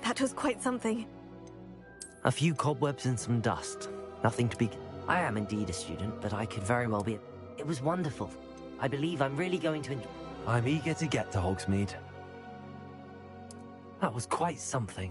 That was quite something. A few cobwebs and some dust. Nothing to be... I am indeed a student, but I could very well be... It was wonderful. I believe I'm really going to enjoy... I'm eager to get to Hogsmeade. That was quite something.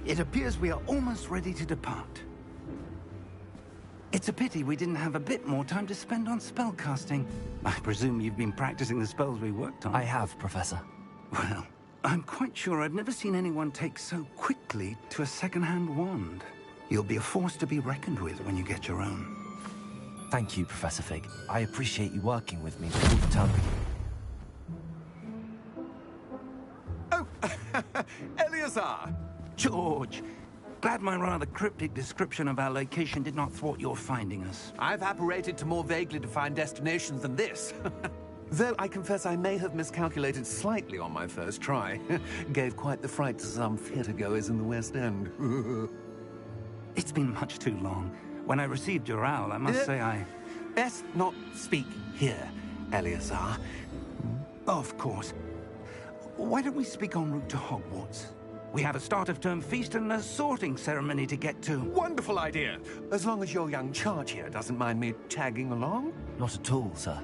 It appears we are almost ready to depart. It's a pity we didn't have a bit more time to spend on spellcasting. I presume you've been practicing the spells we worked on. I have, Professor. Well, I'm quite sure I've never seen anyone take so quickly to a second-hand wand. You'll be a force to be reckoned with when you get your own. Thank you, Professor Fig. I appreciate you working with me all the time. Oh, Eleazar! George! Glad my rather cryptic description of our location did not thwart your finding us. I've apparated to more vaguely defined destinations than this. Though I confess I may have miscalculated slightly on my first try. Gave quite the fright to some theatre-goers in the West End. It's been much too long. When I received your owl, I must say I... Best not speak here, Eleazar. Of course. Why don't we speak en route to Hogwarts? We have a start-of-term feast and a sorting ceremony to get to. Wonderful idea! As long as your young charge here doesn't mind me tagging along. Not at all, sir.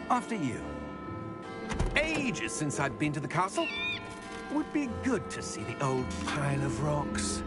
After you. Ages since I've been to the castle. Would be good to see the old pile of rocks.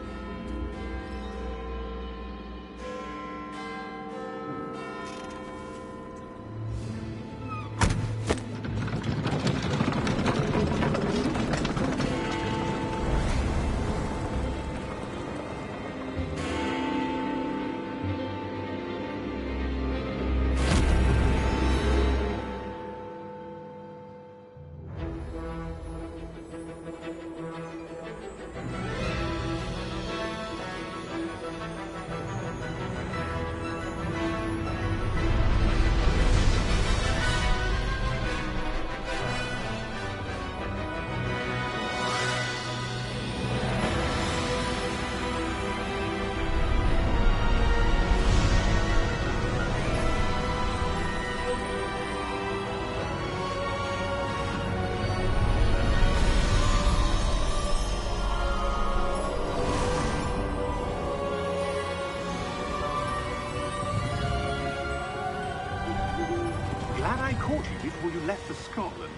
Before you left for Scotland.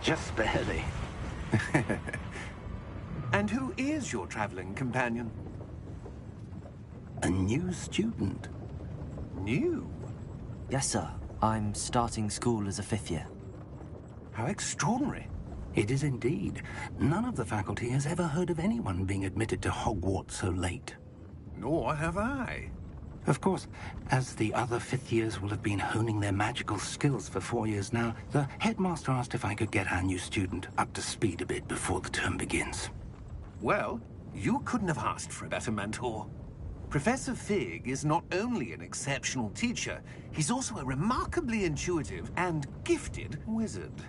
Just barely. And who is your traveling companion? A new student. New? Yes, sir. I'm starting school as a 5th year. How extraordinary. It is indeed. None of the faculty has ever heard of anyone being admitted to Hogwarts so late. Nor have I. Of course, as the other 5th years will have been honing their magical skills for 4 years now, the headmaster asked if I could get our new student up to speed a bit before the term begins. Well, you couldn't have asked for a better mentor. Professor Fig is not only an exceptional teacher, he's also a remarkably intuitive and gifted wizard.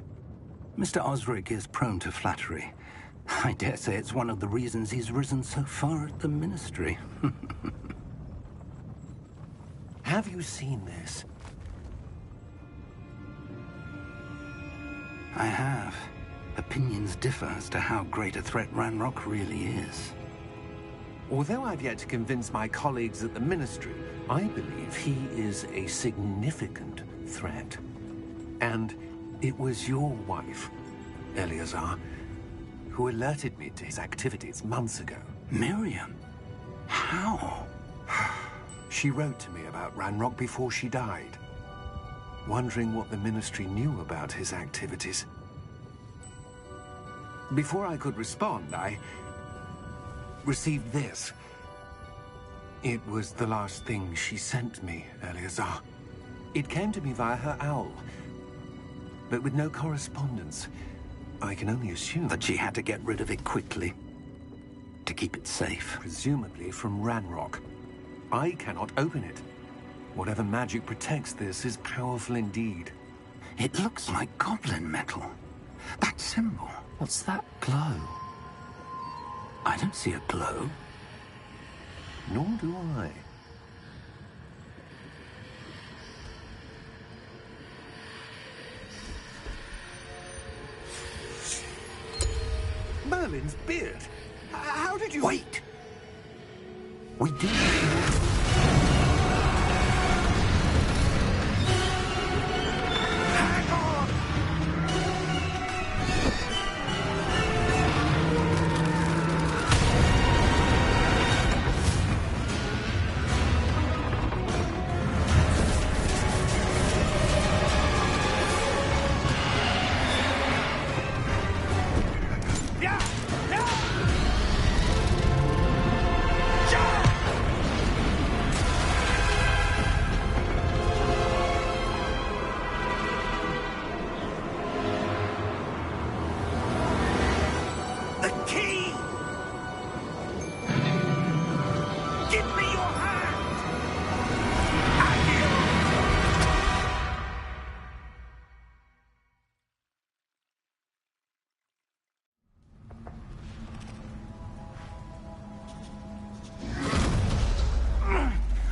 Mr. Osric is prone to flattery. I dare say it's one of the reasons he's risen so far at the Ministry. Have you seen this? I have. Opinions differ as to how great a threat Ranrock really is. Although I've yet to convince my colleagues at the Ministry, I believe he is a significant threat. And it was your wife, Eleazar, who alerted me to his activities months ago. Miriam? How? She wrote to me about Ranrock before she died, wondering what the Ministry knew about his activities. Before I could respond, I received this. It was the last thing she sent me, Eleazar. It came to me via her owl, but with no correspondence. I can only assume that she had to get rid of it quickly, to keep it safe. Presumably from Ranrock. I cannot open it. Whatever magic protects this is powerful indeed. It looks like goblin metal. That symbol. What's that glow? I don't see a glow. Nor do I. Merlin's beard. How did you... Wait! We did...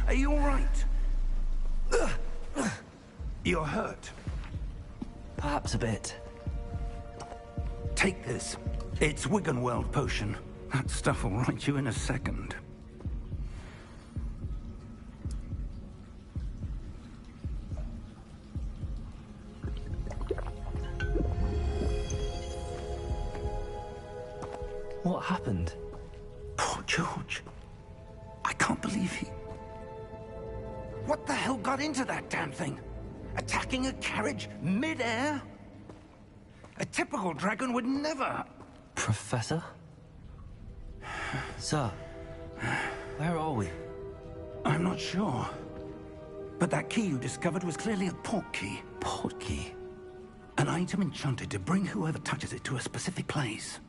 Are you all right? You're hurt. Perhaps a bit. Take this. It's Wiggenweld potion. That stuff will right you in a second. What happened? Poor George. I can't believe he... What the hell got into that damn thing? Attacking a carriage mid-air? A typical dragon would never... Professor? Sir, where are we? I'm not sure. But that key you discovered was clearly a port key. Port key? An item enchanted to bring whoever touches it to a specific place.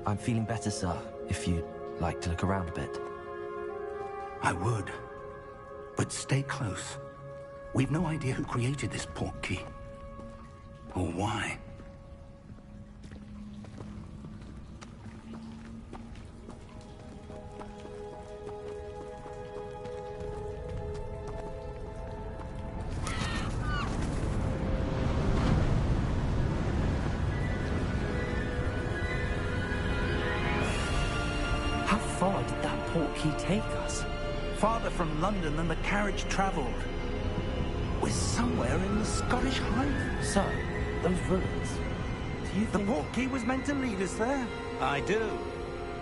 I'm feeling better, sir, if you'd like to look around a bit. I would. But stay close. We've no idea who created this port key. Or why. How far did that port key take us? Farther from London than the carriage travelled. We're somewhere in the Scottish Highlands. Sir, those ruins. Do you The think... port key was meant to lead us there? I do.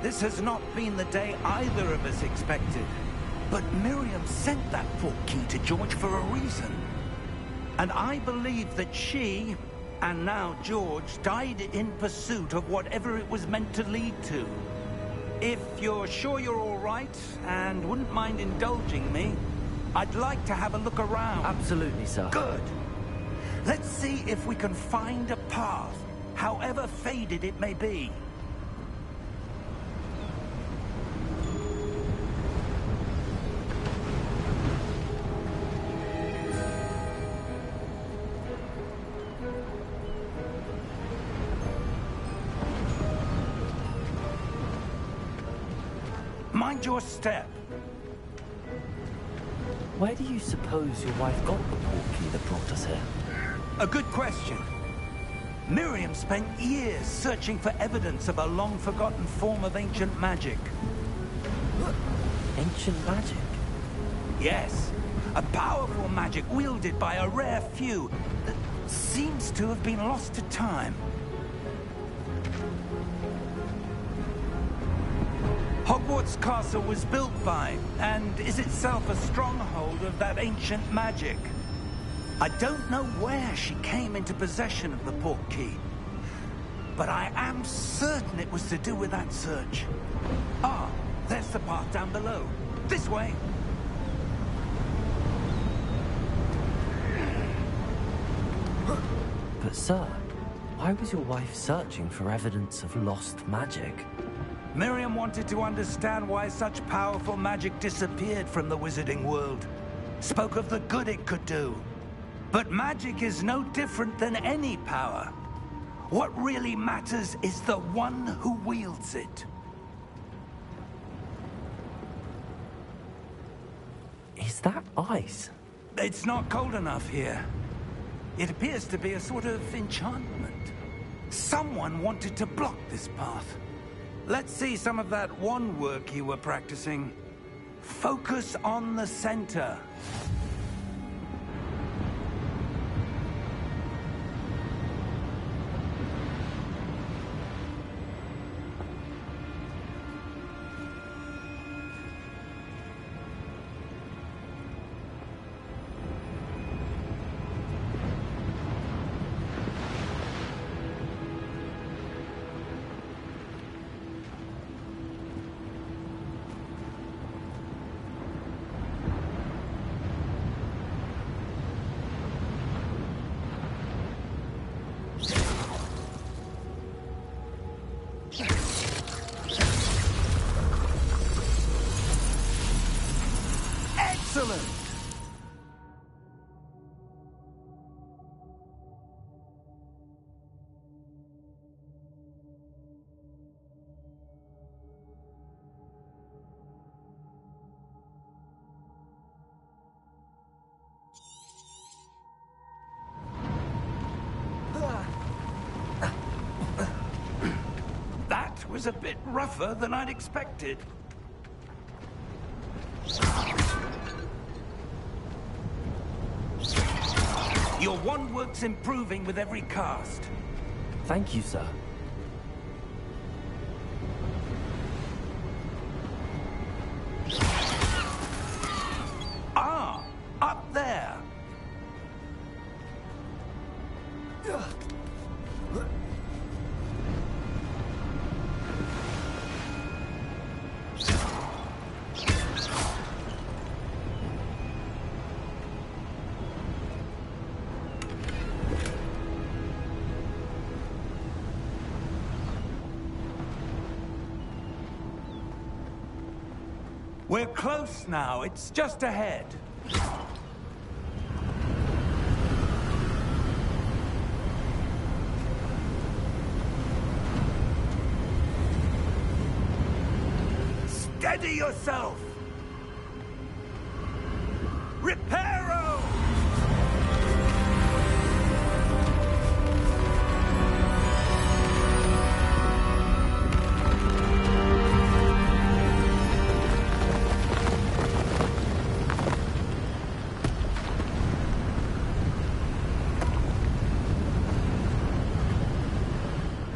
This has not been the day either of us expected. But Miriam sent that port key to George for a reason. And I believe that she, and now George, died in pursuit of whatever it was meant to lead to. If you're sure you're all right, and wouldn't mind indulging me, I'd like to have a look around. Absolutely, sir. Good. Let's see if we can find a path, however faded it may be. Mind your step. Where do you suppose your wife got the port key that brought us here? A good question. Miriam spent years searching for evidence of a long-forgotten form of ancient magic. Ancient magic? Yes, a powerful magic wielded by a rare few that seems to have been lost to time. Hogwarts Castle was built by, and is itself a stronghold of that ancient magic. I don't know where she came into possession of the portkey, but I am certain it was to do with that search. Ah, there's the path down below. This way. But sir, why was your wife searching for evidence of lost magic? Miriam wanted to understand why such powerful magic disappeared from the wizarding world. Spoke of the good it could do. But magic is no different than any power. What really matters is the one who wields it. Is that ice? It's not cold enough here. It appears to be a sort of enchantment. Someone wanted to block this path. Let's see some of that wand work you were practicing. Focus on the center. Excellent! That was a bit rougher than I'd expected. Your wand work's improving with every cast. Thank you, sir. Ah, up there. We're close now. It's just ahead. Steady yourself! Reparo!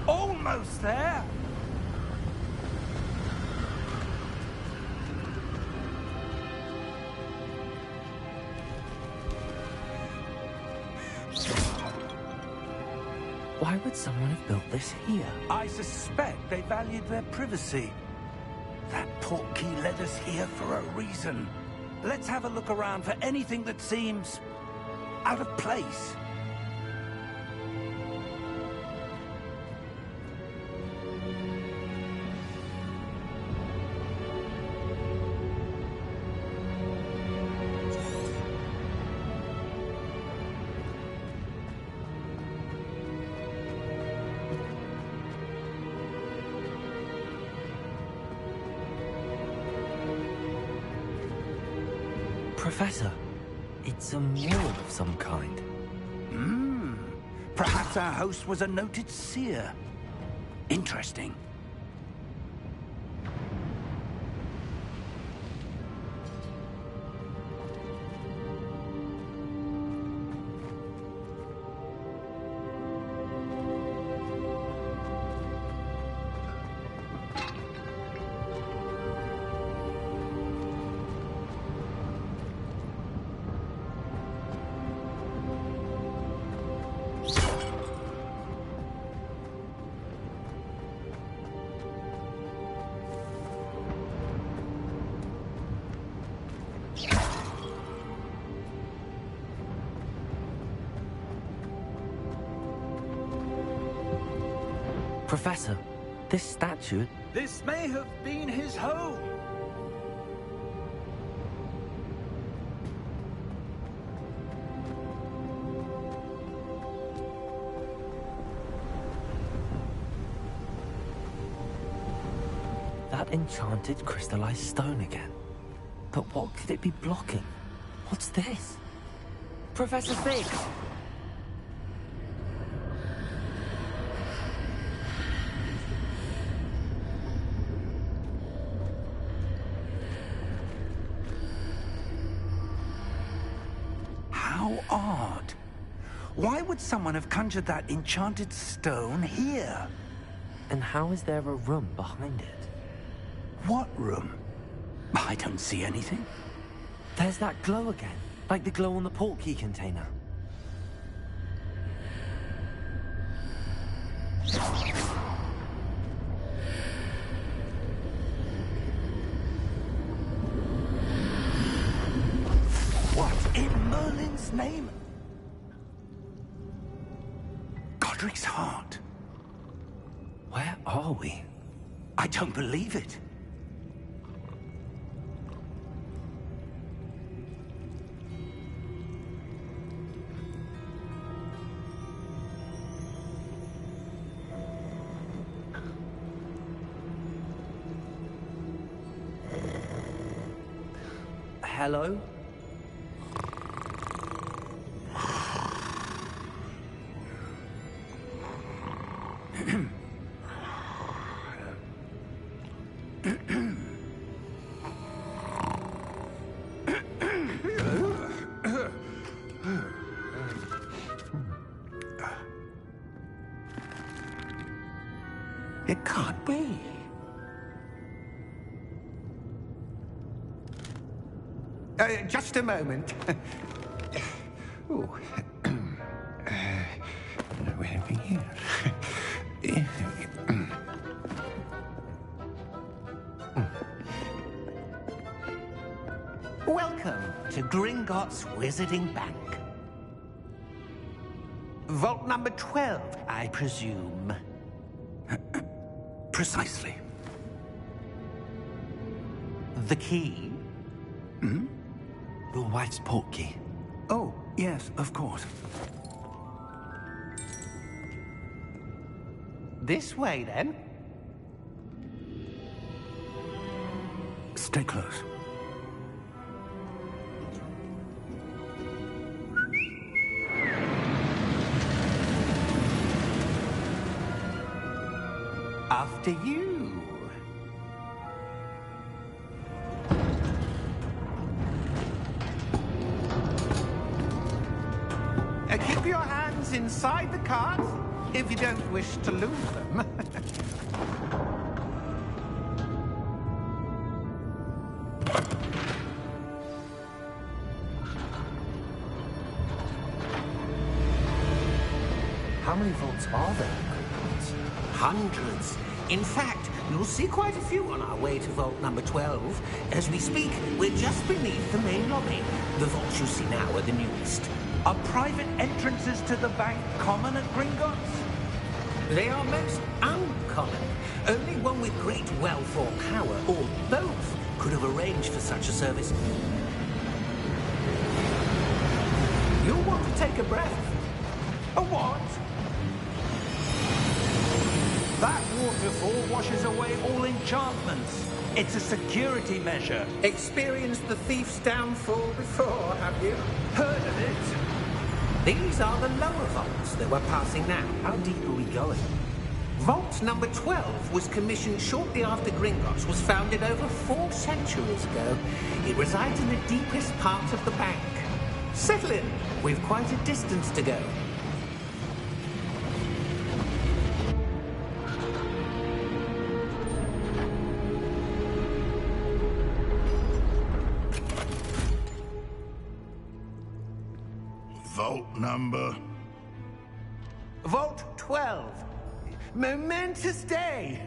Almost there. Why would someone have built this here? I suspect they valued their privacy. That portkey led us here for a reason. Let's have a look around for anything that seems out of place. Professor, it's a mural of some kind. Perhaps our host was a noted seer. Interesting. Professor, this statue... This may have been his home. That enchanted crystallized stone again. But what could it be blocking? What's this? Professor Fig! How odd. Why would someone have conjured that enchanted stone here? And how is there a room behind it? What room? I don't see anything. There's that glow again, like the glow on the portkey container. What in Merlin's name? Godric's heart. Where are we? I don't believe it. Hello? It can't be. Just a moment. Oh. Where are we here? Welcome to Gringotts Wizarding Bank. Vault number 12, I presume. Precisely. The key? Hmm? Your wife's portkey. Oh, yes, of course. This way, then. Stay close. After you. Keep your hands inside the cart if you don't wish to lose them. How many vaults are there? Hundreds. In fact, you'll see quite a few on our way to vault number 12. As we speak, we're just beneath the main lobby. The vaults you see now are the newest. Are private entrances to the bank common at Gringotts? They are most uncommon. Only one with great wealth or power, or both, could have arranged for such a service. You'll want to take a breath. A what? That waterfall washes away all enchantments. It's a security measure. Experienced the thief's downfall before, have you? Heard of it? These are the lower vaults that we're passing now. How deep are we going? Vault number 12 was commissioned shortly after Gringotts was founded over 4 centuries ago. It resides in the deepest part of the bank. Settle in. We've quite a distance to go. Vault number? Vault 12. Momentous day.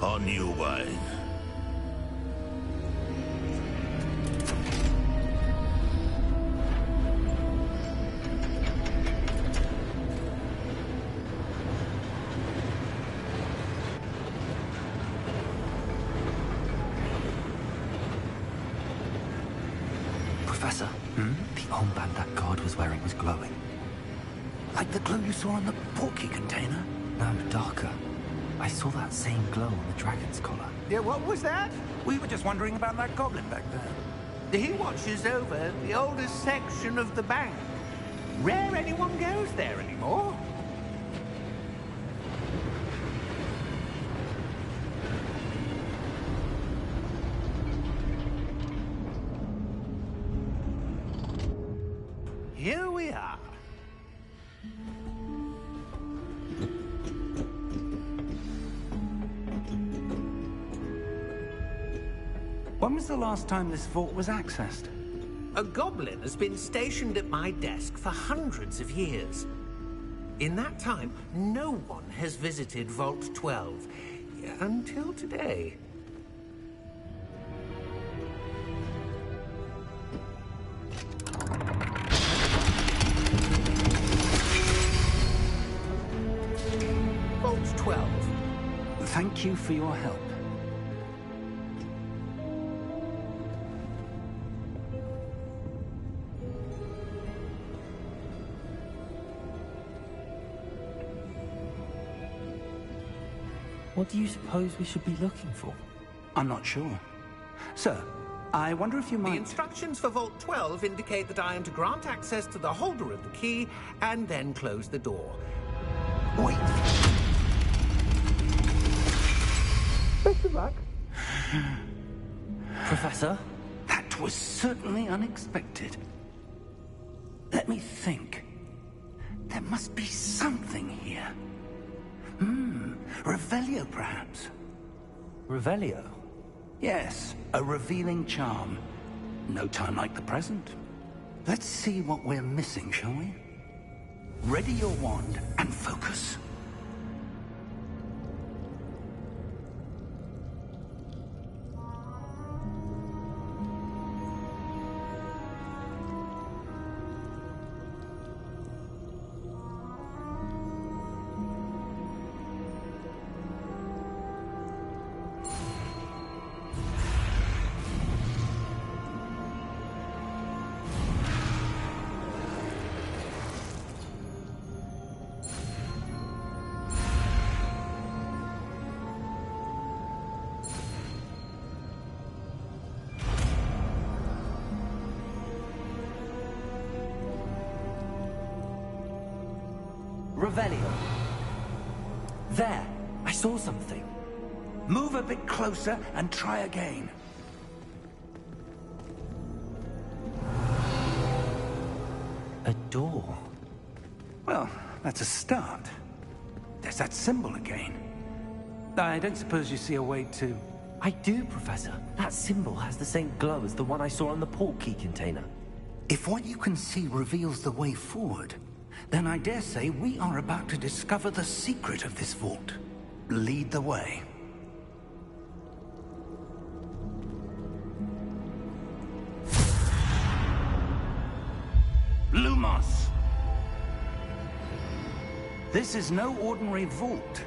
On you, wine. Professor, the armband that guard was wearing was glowing. Like the glow you saw in the portkey container? No, darker. I saw that same glow on the dragon's collar. Yeah, what was that? We were just wondering about that goblin back there. He watches over the oldest section of the bank. Rare anyone goes there anymore. Here we are. When was the last time this vault was accessed? A goblin has been stationed at my desk for hundreds of years. In that time, no one has visited Vault 12 until today. Vault 12. Thank you for your help. What do you suppose we should be looking for? I'm not sure. Sir, I wonder if you might... The instructions for Vault 12 indicate that I am to grant access to the holder of the key and then close the door. Wait! Best of luck. Professor? That was certainly unexpected. Let me think. There must be something here. Revelio, perhaps? Revelio? Yes, a revealing charm. No time like the present. Let's see what we're missing, shall we? Ready your wand and focus. Revelio. There, I saw something. Move a bit closer and try again. A door. Well, that's a start. There's that symbol again. I don't suppose you see a way to... I do, Professor. That symbol has the same glow as the one I saw on the portkey container. If what you can see reveals the way forward, then I dare say we are about to discover the secret of this vault. Lead the way. Lumos! This is no ordinary vault.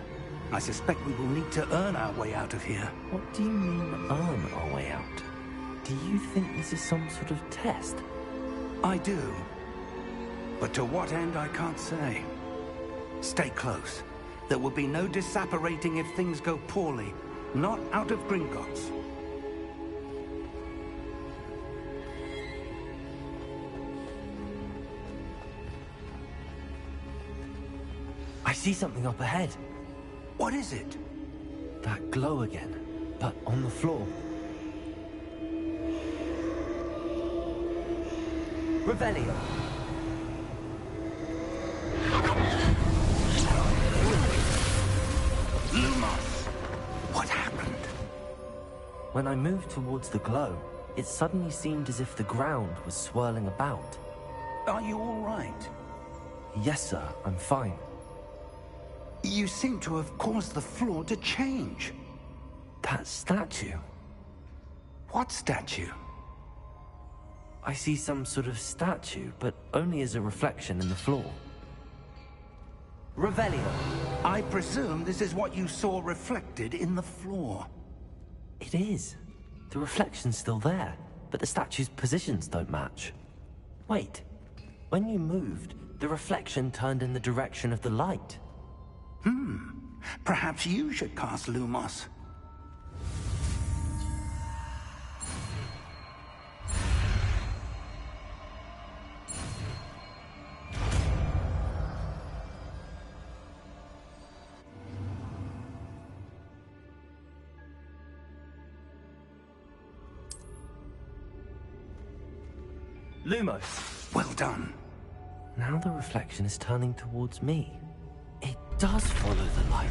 I suspect we will need to earn our way out of here. What do you mean, earn our way out? Do you think this is some sort of test? I do. But to what end, I can't say. Stay close. There will be no disapparating if things go poorly. Not out of Gringotts. I see something up ahead. What is it? That glow again, but on the floor. Revelio. Lumos! What happened? When I moved towards the glow, it suddenly seemed as if the ground was swirling about. Are you all right? Yes, sir, I'm fine. You seem to have caused the floor to change. That statue. What statue? I see some sort of statue, but only as a reflection in the floor. Revelio. I presume this is what you saw reflected in the floor. It is. The reflection's still there. but the statue's positions don't match. Wait, when you moved, the reflection turned in the direction of the light. Perhaps you should cast Lumos. Lumos! Well done. Now the reflection is turning towards me. It does follow the light.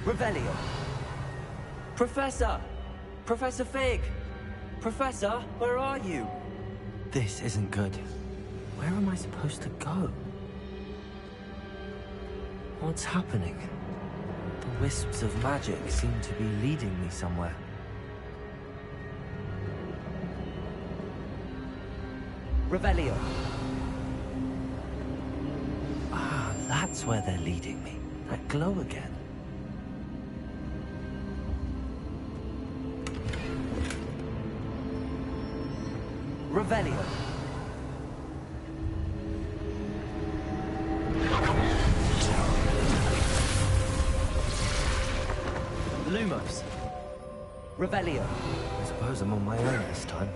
Revelio. Professor! Professor Fig! Professor, where are you? This isn't good. Where am I supposed to go? What's happening? The wisps of magic seem to be leading me somewhere. Revelio. Ah, that's where they're leading me. That glow again. Revelio. Lumos. Revelio. I suppose I'm on my own this time.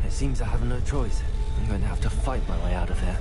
Seems I have no choice. I'm going to have to fight my way out of here.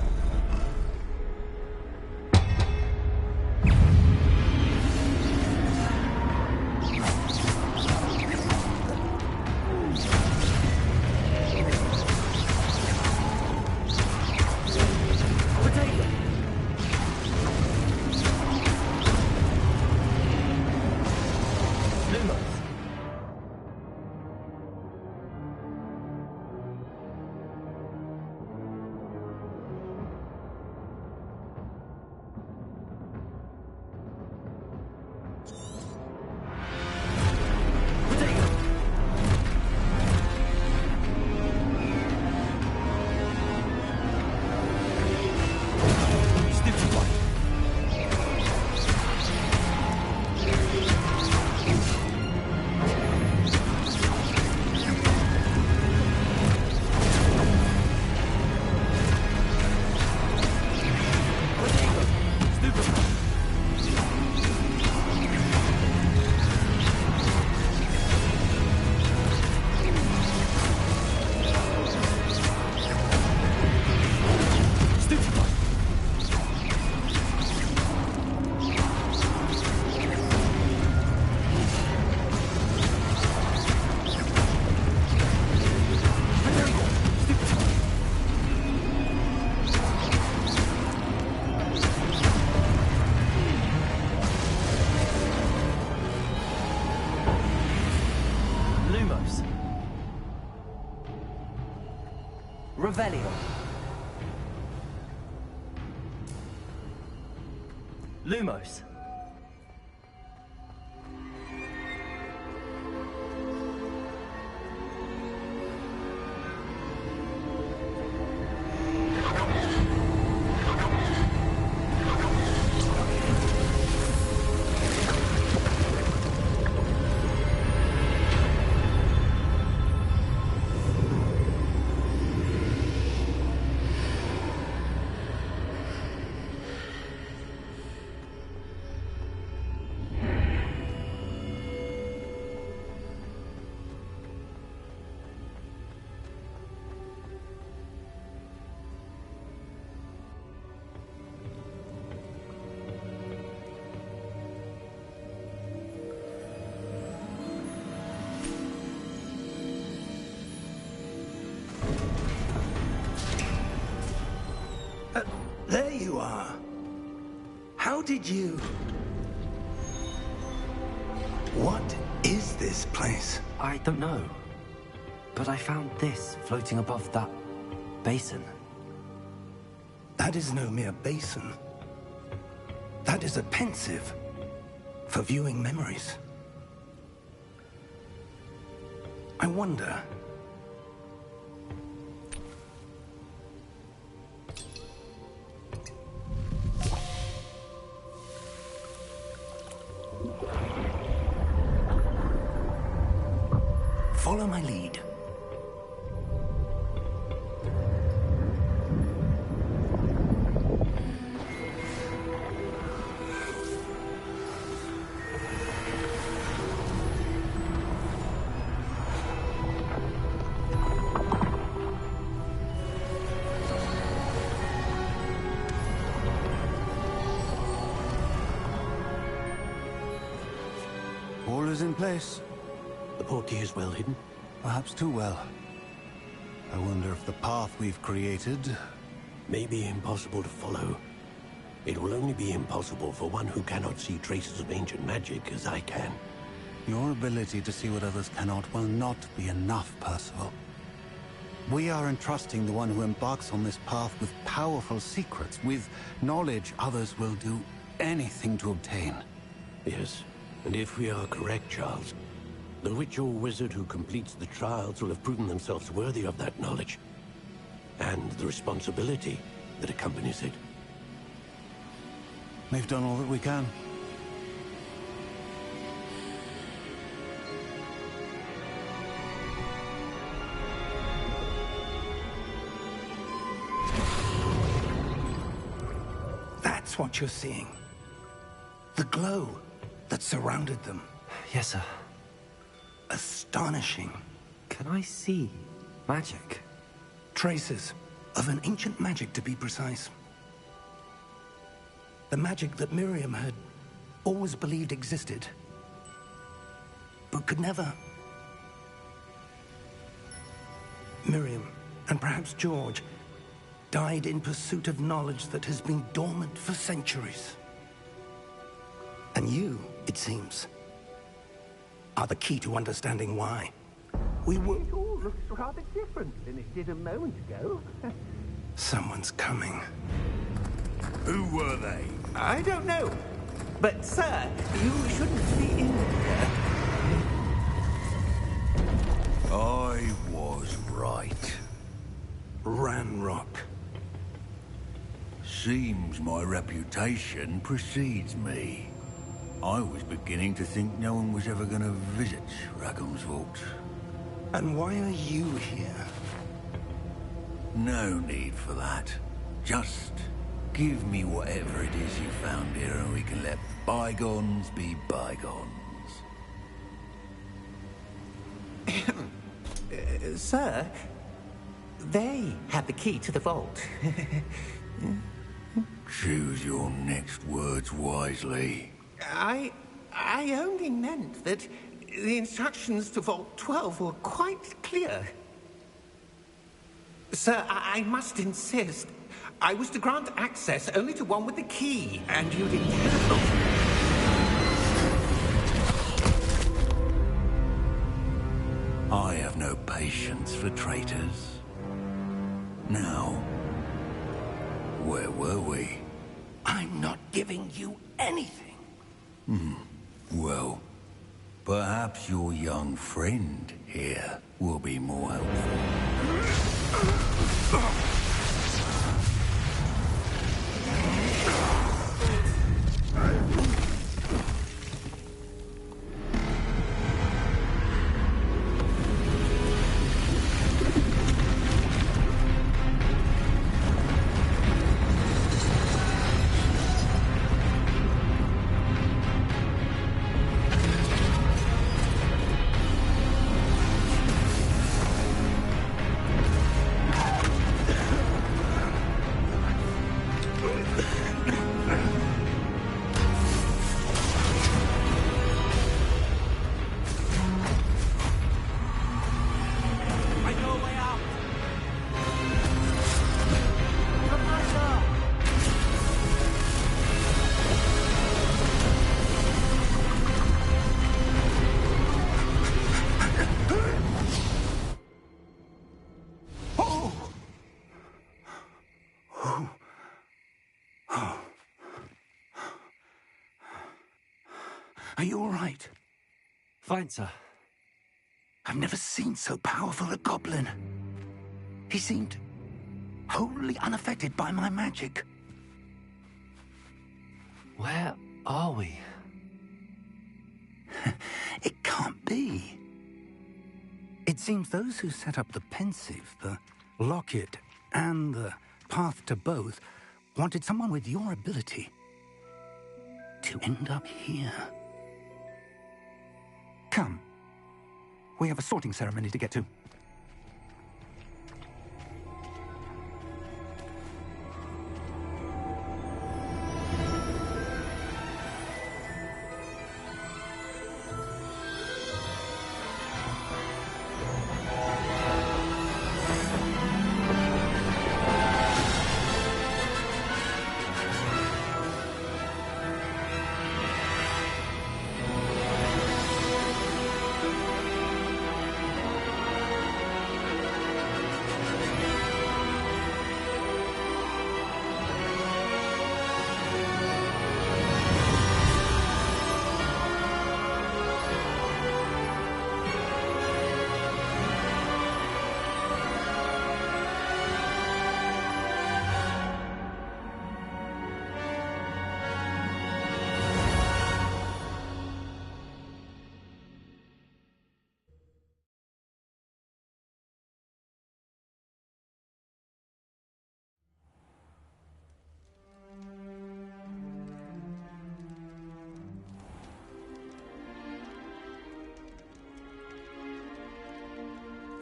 Lumos. Revelio. Lumos. There you are. How did you... What is this place? I don't know. But I found this floating above that basin. That is no mere basin. That is a pensive for viewing memories. I wonder... Follow my lead. All is in place. The portkey is well hidden. Perhaps too well. I wonder if the path we've created... May be impossible to follow. It will only be impossible for one who cannot see traces of ancient magic as I can. Your ability to see what others cannot will not be enough, Percival. We are entrusting the one who embarks on this path with powerful secrets, with knowledge others will do anything to obtain. Yes, and if we are correct, Charles, the witch or wizard who completes the trials will have proven themselves worthy of that knowledge, and the responsibility that accompanies it. We've done all that we can. That's what you're seeing. The glow that surrounded them. Yes, sir. Astonishing. Can I see magic? Traces of an ancient magic, to be precise. The magic that Miriam had always believed existed, but could never. Miriam, and perhaps George, died in pursuit of knowledge that has been dormant for centuries. And you, it seems, are the key to understanding why. We were... It all looks rather different than it did a moment ago. Someone's coming. Who were they? I don't know. But, sir, you shouldn't be in here. I was right. Ranrock. Seems my reputation precedes me. I was beginning to think no one was ever going to visit Rackham's Vault. And why are you here? No need for that. Just give me whatever it is you found here and we can let bygones be bygones. Sir, they have the key to the vault. Choose your next words wisely. I only meant that the instructions to Vault 12 were quite clear. Sir, I must insist. I was to grant access only to one with the key, and you didn't have... I have no patience for traitors. Now, where were we? I'm not giving you anything. Well, perhaps your young friend here will be more helpful. Are you all right? Fine, sir. I've never seen so powerful a goblin. He seemed wholly unaffected by my magic. Where are we? It can't be. It seems those who set up the pensive, the locket, and the path to both wanted someone with your ability to end up here. Come. We have a sorting ceremony to get to.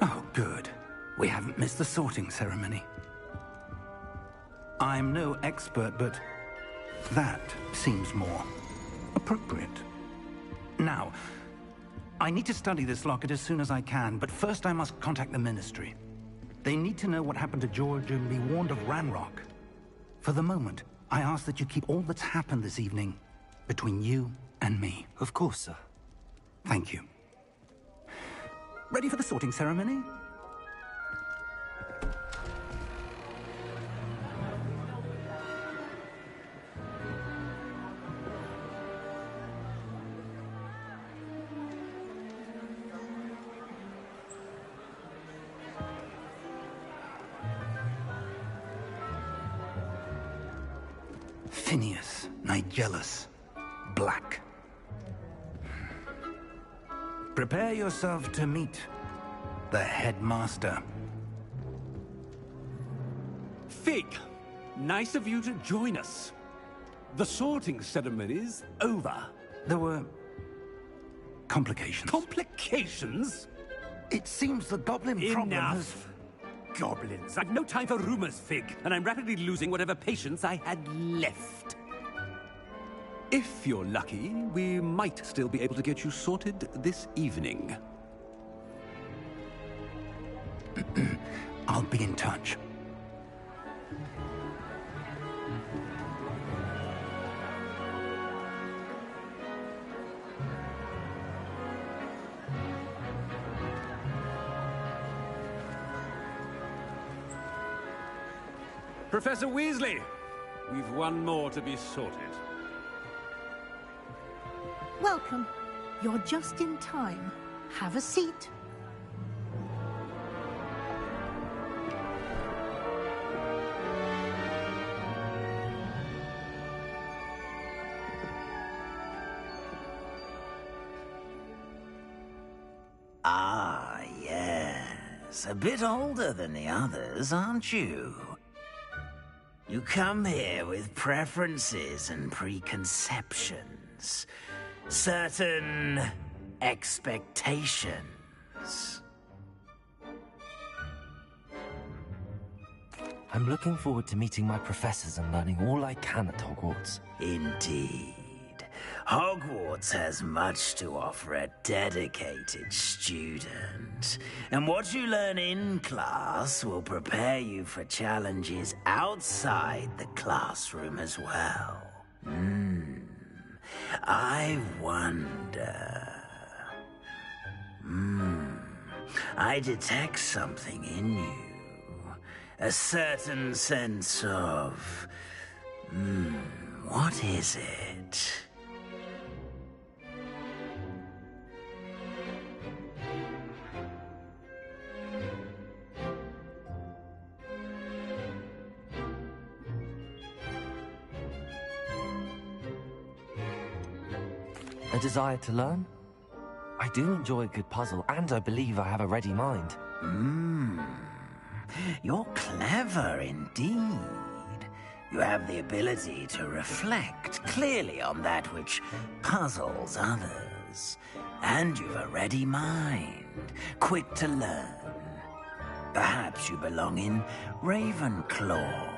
Oh, good. We haven't missed the sorting ceremony. I'm no expert, but that seems more appropriate. Now, I need to study this locket as soon as I can, but first I must contact the Ministry. They need to know what happened to George and be warned of Ranrock. For the moment, I ask that you keep all that's happened this evening between you and me. Of course, sir. Thank you. Ready for the sorting ceremony? Phineas, Nigellus, Black. Prepare yourself to meet the headmaster. Fig, nice of you to join us. The sorting ceremony's over. There were complications. Complications? It seems the goblin problem has... Enough. Goblins. I've no time for rumors, Fig, and I'm rapidly losing whatever patience I had left. If you're lucky, we might still be able to get you sorted this evening. I'll be in touch. Professor Weasley, we've one more to be sorted. Welcome. You're just in time. Have a seat. Ah, yes. A bit older than the others, aren't you? You come here with preferences and preconceptions. Certain expectations. I'm looking forward to meeting my professors and learning all I can at Hogwarts. Indeed. Hogwarts has much to offer a dedicated student. And what you learn in class will prepare you for challenges outside the classroom as well. I wonder... I detect something in you. A certain sense of... what is it? A desire to learn? I do enjoy a good puzzle, and I believe I have a ready mind. You're clever indeed. You have the ability to reflect clearly on that which puzzles others. And you've a ready mind, quick to learn. Perhaps you belong in Ravenclaw.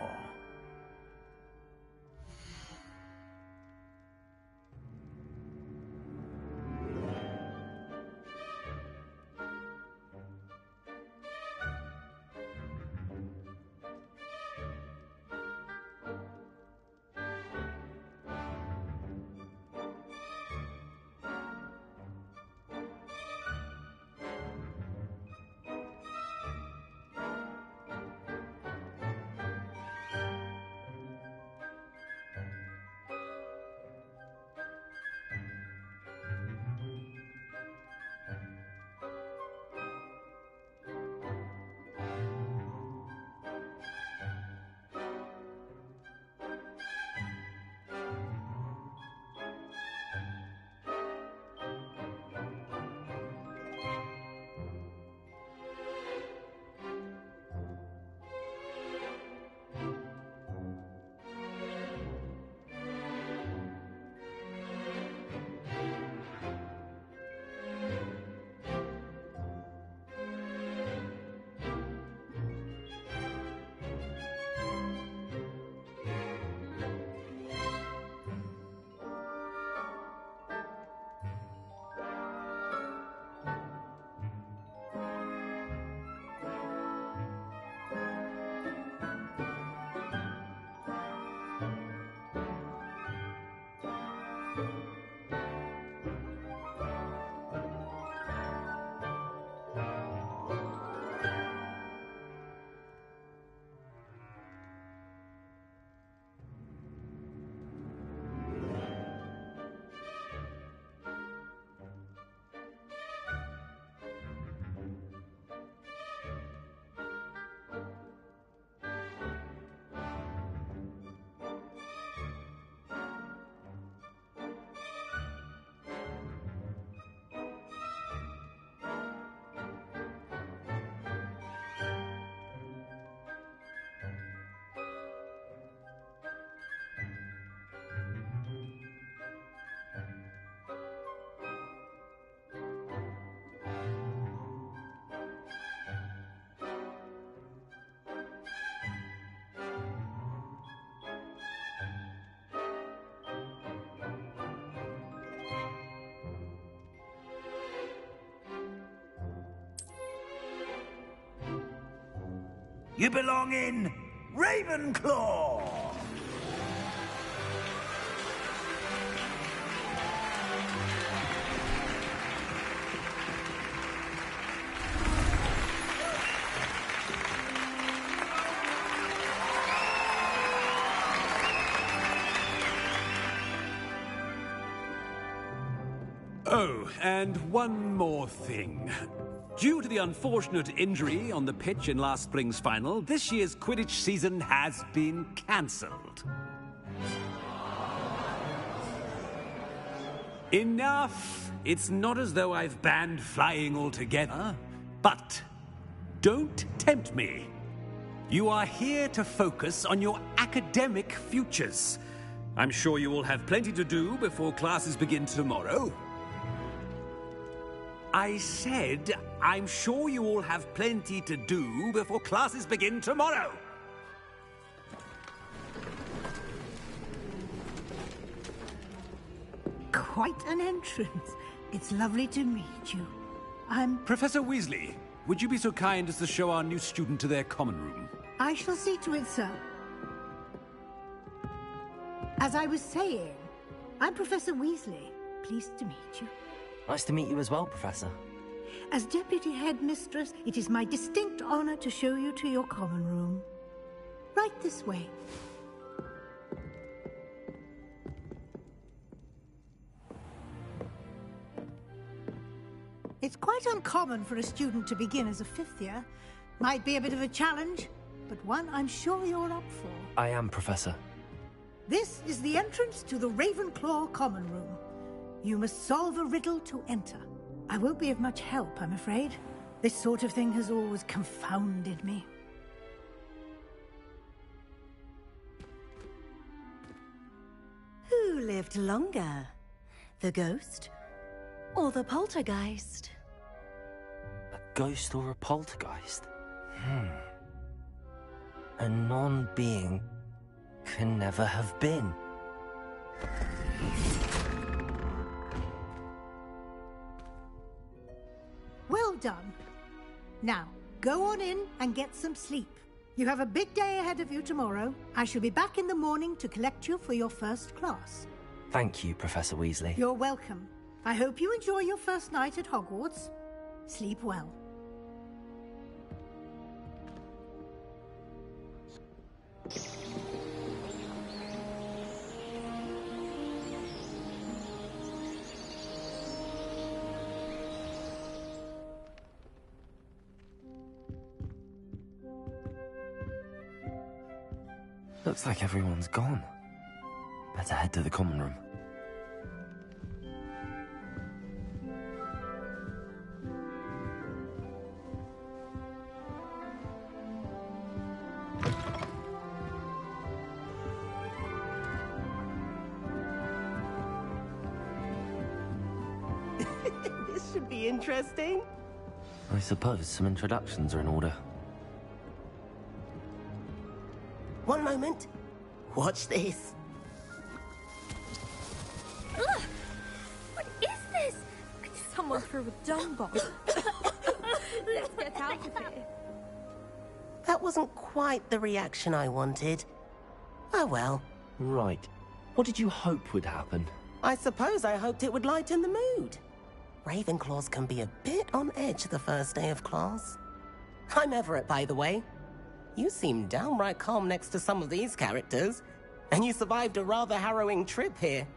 You belong in Ravenclaw! Oh, and one more thing. Due to the unfortunate injury on the pitch in last spring's final, this year's Quidditch season has been cancelled. Enough! It's not as though I've banned flying altogether, but don't tempt me. You are here to focus on your academic futures. I'm sure you will have plenty to do before classes begin tomorrow. I said, I'm sure you all have plenty to do before classes begin tomorrow. Quite an entrance. It's lovely to meet you. I'm... Professor Weasley, would you be so kind as to show our new student to their common room? I shall see to it, sir. As I was saying, I'm Professor Weasley. Pleased to meet you. Nice to meet you as well, Professor. As Deputy Headmistress, it is my distinct honor to show you to your common room. Right this way. It's quite uncommon for a student to begin as a fifth year. Might be a bit of a challenge, but one I'm sure you're up for. I am, Professor. This is the entrance to the Ravenclaw common room. You must solve a riddle to enter. I won't be of much help, I'm afraid. This sort of thing has always confounded me. Who lived longer? The ghost or the poltergeist? A ghost or a poltergeist? A non-being can never have been. Well done. Now, go on in and get some sleep. You have a big day ahead of you tomorrow. I shall be back in the morning to collect you for your first class. Thank you, Professor Weasley. You're welcome. I hope you enjoy your first night at Hogwarts. Sleep well. Looks like everyone's gone. Better head to the common room. This should be interesting. I suppose some introductions are in order. One moment. Watch this. Ugh! What is this? Someone threw a dung bomb. Let's get out of here. That wasn't quite the reaction I wanted. Oh well. Right. What did you hope would happen? I suppose I hoped it would lighten the mood. Ravenclaws can be a bit on edge the first day of class. I'm Everett, by the way. You seem downright calm next to some of these characters, and you survived a rather harrowing trip here.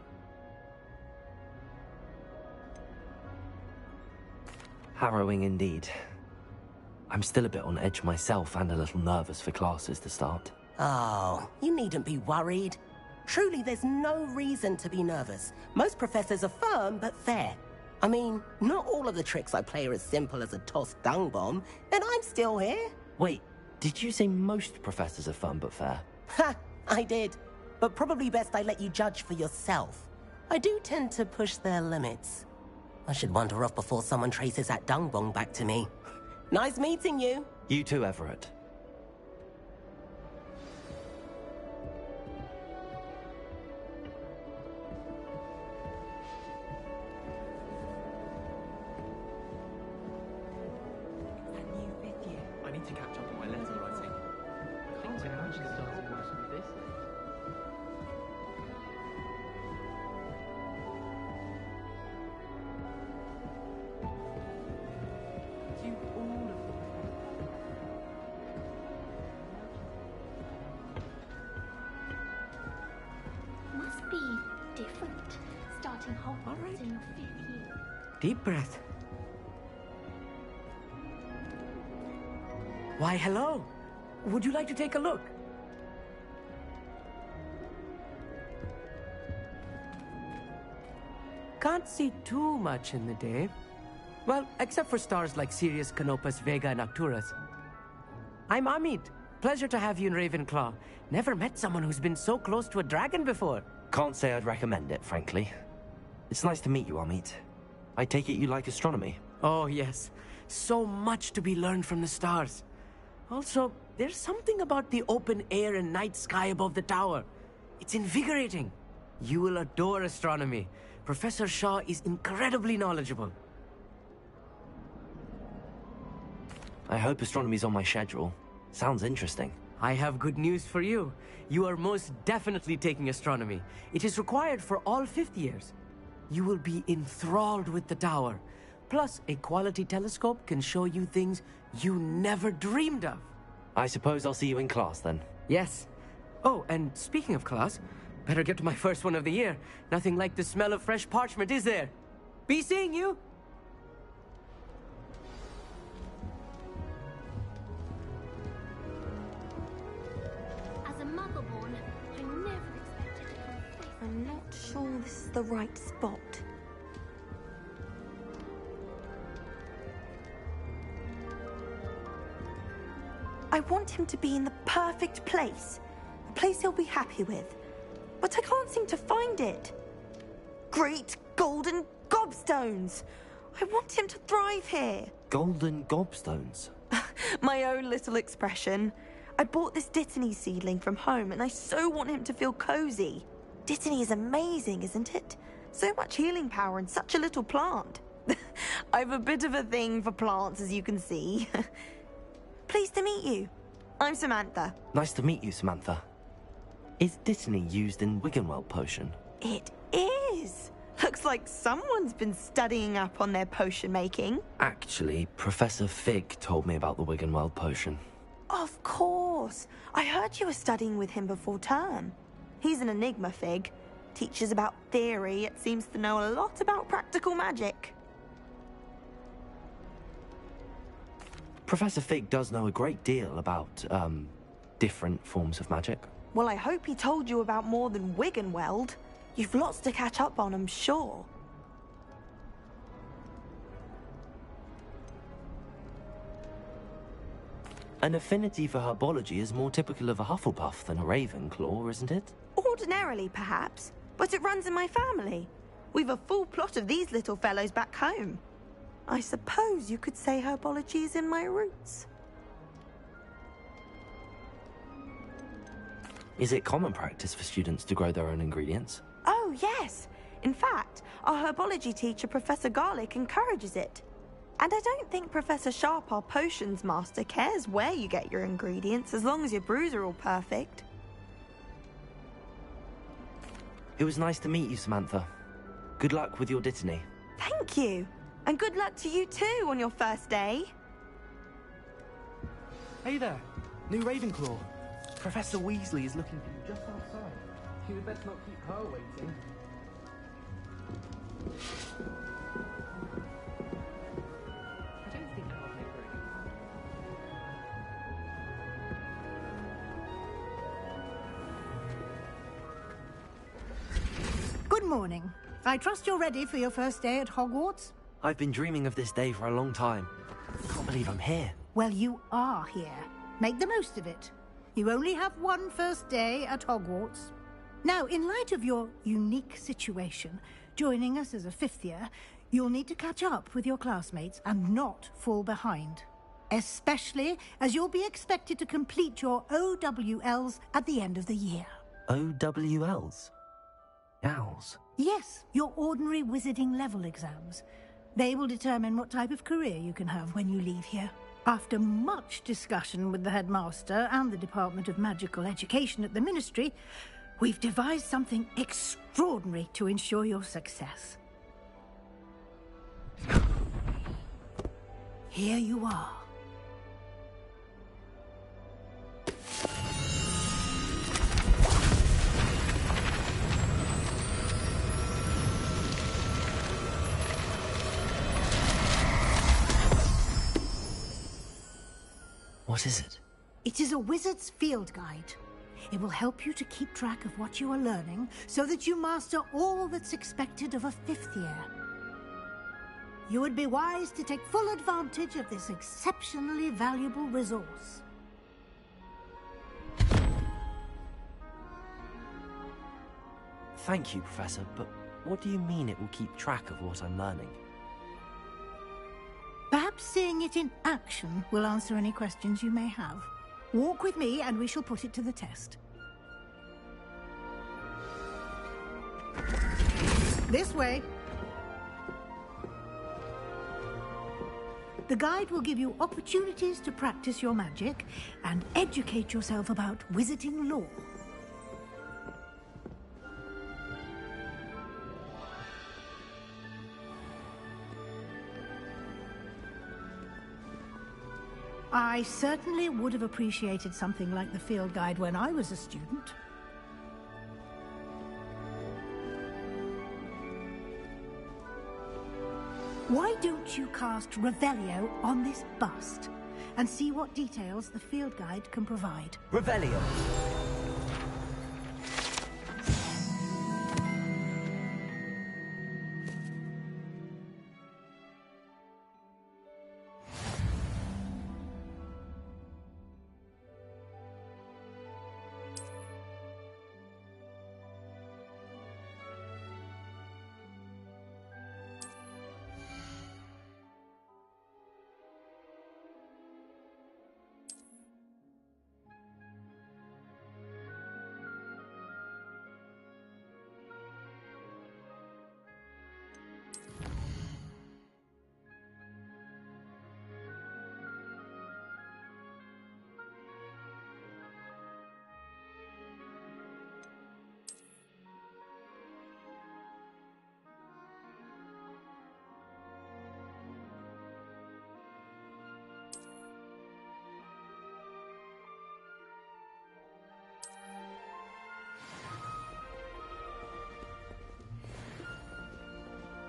Harrowing indeed. I'm still a bit on edge myself and a little nervous for classes to start. Oh, you needn't be worried. Truly, there's no reason to be nervous. Most professors are firm but fair. I mean, not all of the tricks I play are as simple as a tossed dung bomb, and I'm still here. Wait. Did you say most professors are fun but fair? Ha! I did. But probably best I let you judge for yourself. I do tend to push their limits. I should wander off before someone traces that dung bomb back to me. Nice meeting you. You too, Everett. I need to catch up on my letter writing. I think we're actually starting most of this. You all of Must be different starting Hogwarts in your 5th year. Deep breath. Why, hello. Would you like to take a look? Can't see too much in the day. Well, except for stars like Sirius, Canopus, Vega, and Arcturus. I'm Amit. Pleasure to have you in Ravenclaw. Never met someone who's been so close to a dragon before. Can't say I'd recommend it, frankly. It's nice to meet you, Amit. I take it you like astronomy? Oh, yes. So much to be learned from the stars. Also, there's something about the open air and night sky above the tower. It's invigorating. You will adore astronomy. Professor Shaw is incredibly knowledgeable. I hope astronomy's on my schedule. Sounds interesting. I have good news for you. You are most definitely taking astronomy. It is required for all 5th years. You will be enthralled with the tower. Plus, a quality telescope can show you things you never dreamed of. I suppose I'll see you in class then. Yes. Oh, and speaking of class, better get to my first one of the year. Nothing like the smell of fresh parchment, is there? Be seeing you! As a mother-born, I never expected to come face. I'm not sure this is the right spot. I want him to be in the perfect place. A place he'll be happy with. But I can't seem to find it. Great golden gobstones! I want him to thrive here. Golden gobstones? My own little expression. I bought this Dittany seedling from home and I so want him to feel cozy. Dittany is amazing, isn't it? So much healing power in such a little plant. I've a bit of a thing for plants, as you can see. Pleased to meet you. I'm Samantha. Nice to meet you, Samantha. Is Dittany used in Wiggenweld potion? It is. Looks like someone's been studying up on their potion making. Actually, Professor Fig told me about the Wiggenweld potion. Of course. I heard you were studying with him before term. He's an enigma, Fig. Teaches about theory, yet seems to know a lot about practical magic. Professor Fig does know a great deal about, different forms of magic. Well, I hope he told you about more than Wiggenweld. You've lots to catch up on, I'm sure. An affinity for herbology is more typical of a Hufflepuff than a Ravenclaw, isn't it? Ordinarily, perhaps, but it runs in my family. We've a full plot of these little fellows back home. I suppose you could say herbology is in my roots. Is it common practice for students to grow their own ingredients? Oh, yes. In fact, our herbology teacher, Professor Garlick, encourages it. And I don't think Professor Sharp, our potions master, cares where you get your ingredients, as long as your brews are all perfect. It was nice to meet you, Samantha. Good luck with your Dittany. Thank you. And good luck to you too on your first day. Hey there, new Ravenclaw. Professor Weasley is looking for you just outside. You had best not keep her waiting. I don't think I'll make her again. Good morning. I trust you're ready for your first day at Hogwarts? I've been dreaming of this day for a long time. I can't believe I'm here. Well, you are here. Make the most of it. You only have one first day at Hogwarts. Now, in light of your unique situation, joining us as a 5th year, you'll need to catch up with your classmates and not fall behind. Especially as you'll be expected to complete your OWLs at the end of the year. OWLs? Owls? Yes, your ordinary wizarding level exams. They will determine what type of career you can have when you leave here. After much discussion with the headmaster and the Department of Magical Education at the Ministry, we've devised something extraordinary to ensure your success. Here you are. What is it? It is a wizard's field guide. It will help you to keep track of what you are learning so that you master all that's expected of a 5th year. You would be wise to take full advantage of this exceptionally valuable resource. Thank you, Professor, but what do you mean it will keep track of what I'm learning? Perhaps seeing it in action will answer any questions you may have. Walk with me and we shall put it to the test. This way. The guide will give you opportunities to practice your magic and educate yourself about wizarding lore. I certainly would have appreciated something like the field guide when I was a student. Why don't you cast Revelio on this bust and see what details the field guide can provide? Revelio!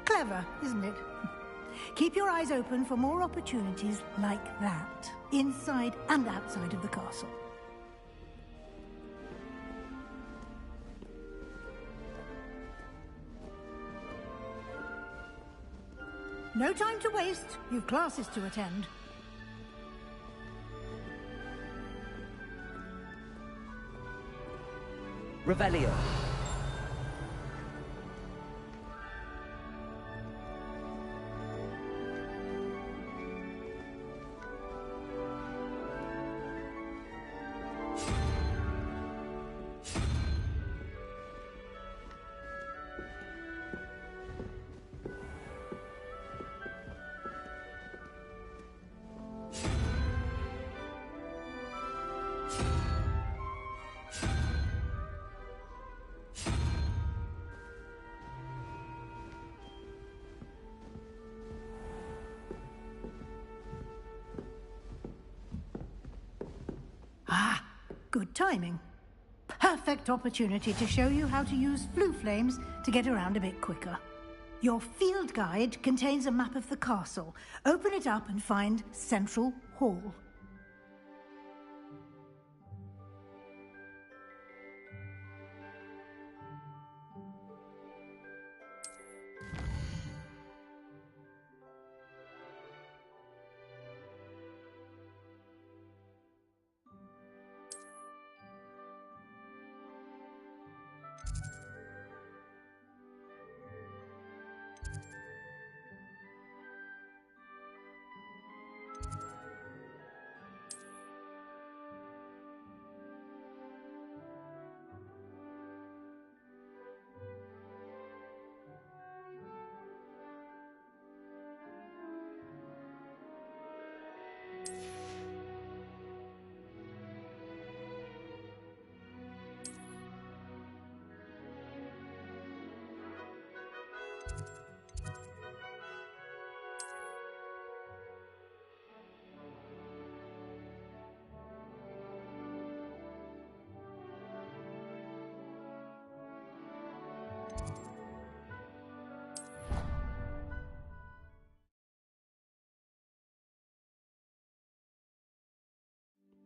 Clever, isn't it? Keep your eyes open for more opportunities like that, inside and outside of the castle. No time to waste. You've classes to attend. Revelio. Ah, good timing. Perfect opportunity to show you how to use flue flames to get around a bit quicker. Your field guide contains a map of the castle. Open it up and find Central Hall.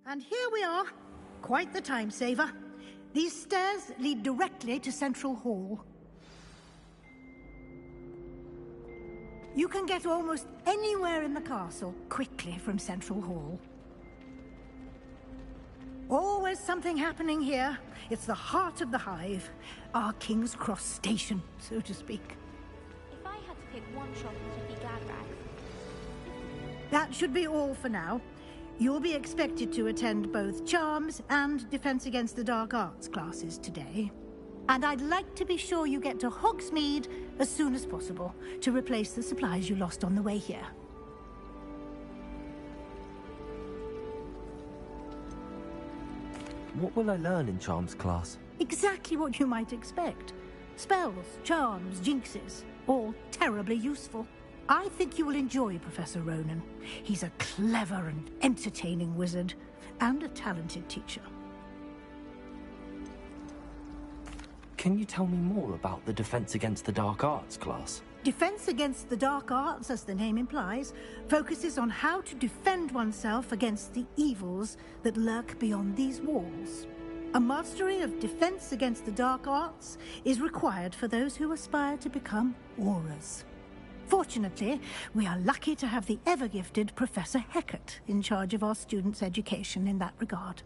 And here we are. Quite the time saver. These stairs lead directly to Central Hall. You can get almost anywhere in the castle quickly from Central Hall. Always something happening here. It's the heart of the hive. Our King's Cross station, so to speak. If I had to pick one shop, it would be Gadrax. That should be all for now. You'll be expected to attend both Charms and Defense Against the Dark Arts classes today. And I'd like to be sure you get to Hogsmeade as soon as possible to replace the supplies you lost on the way here. What will I learn in Charms class? Exactly what you might expect. Spells, charms, jinxes, all terribly useful. I think you will enjoy Professor Ronan. He's a clever and entertaining wizard, and a talented teacher. Can you tell me more about the Defense Against the Dark Arts class? Defense Against the Dark Arts, as the name implies, focuses on how to defend oneself against the evils that lurk beyond these walls. A mastery of Defense Against the Dark Arts is required for those who aspire to become Aurors. Fortunately, we are lucky to have the ever-gifted Professor Hecat in charge of our students' education in that regard.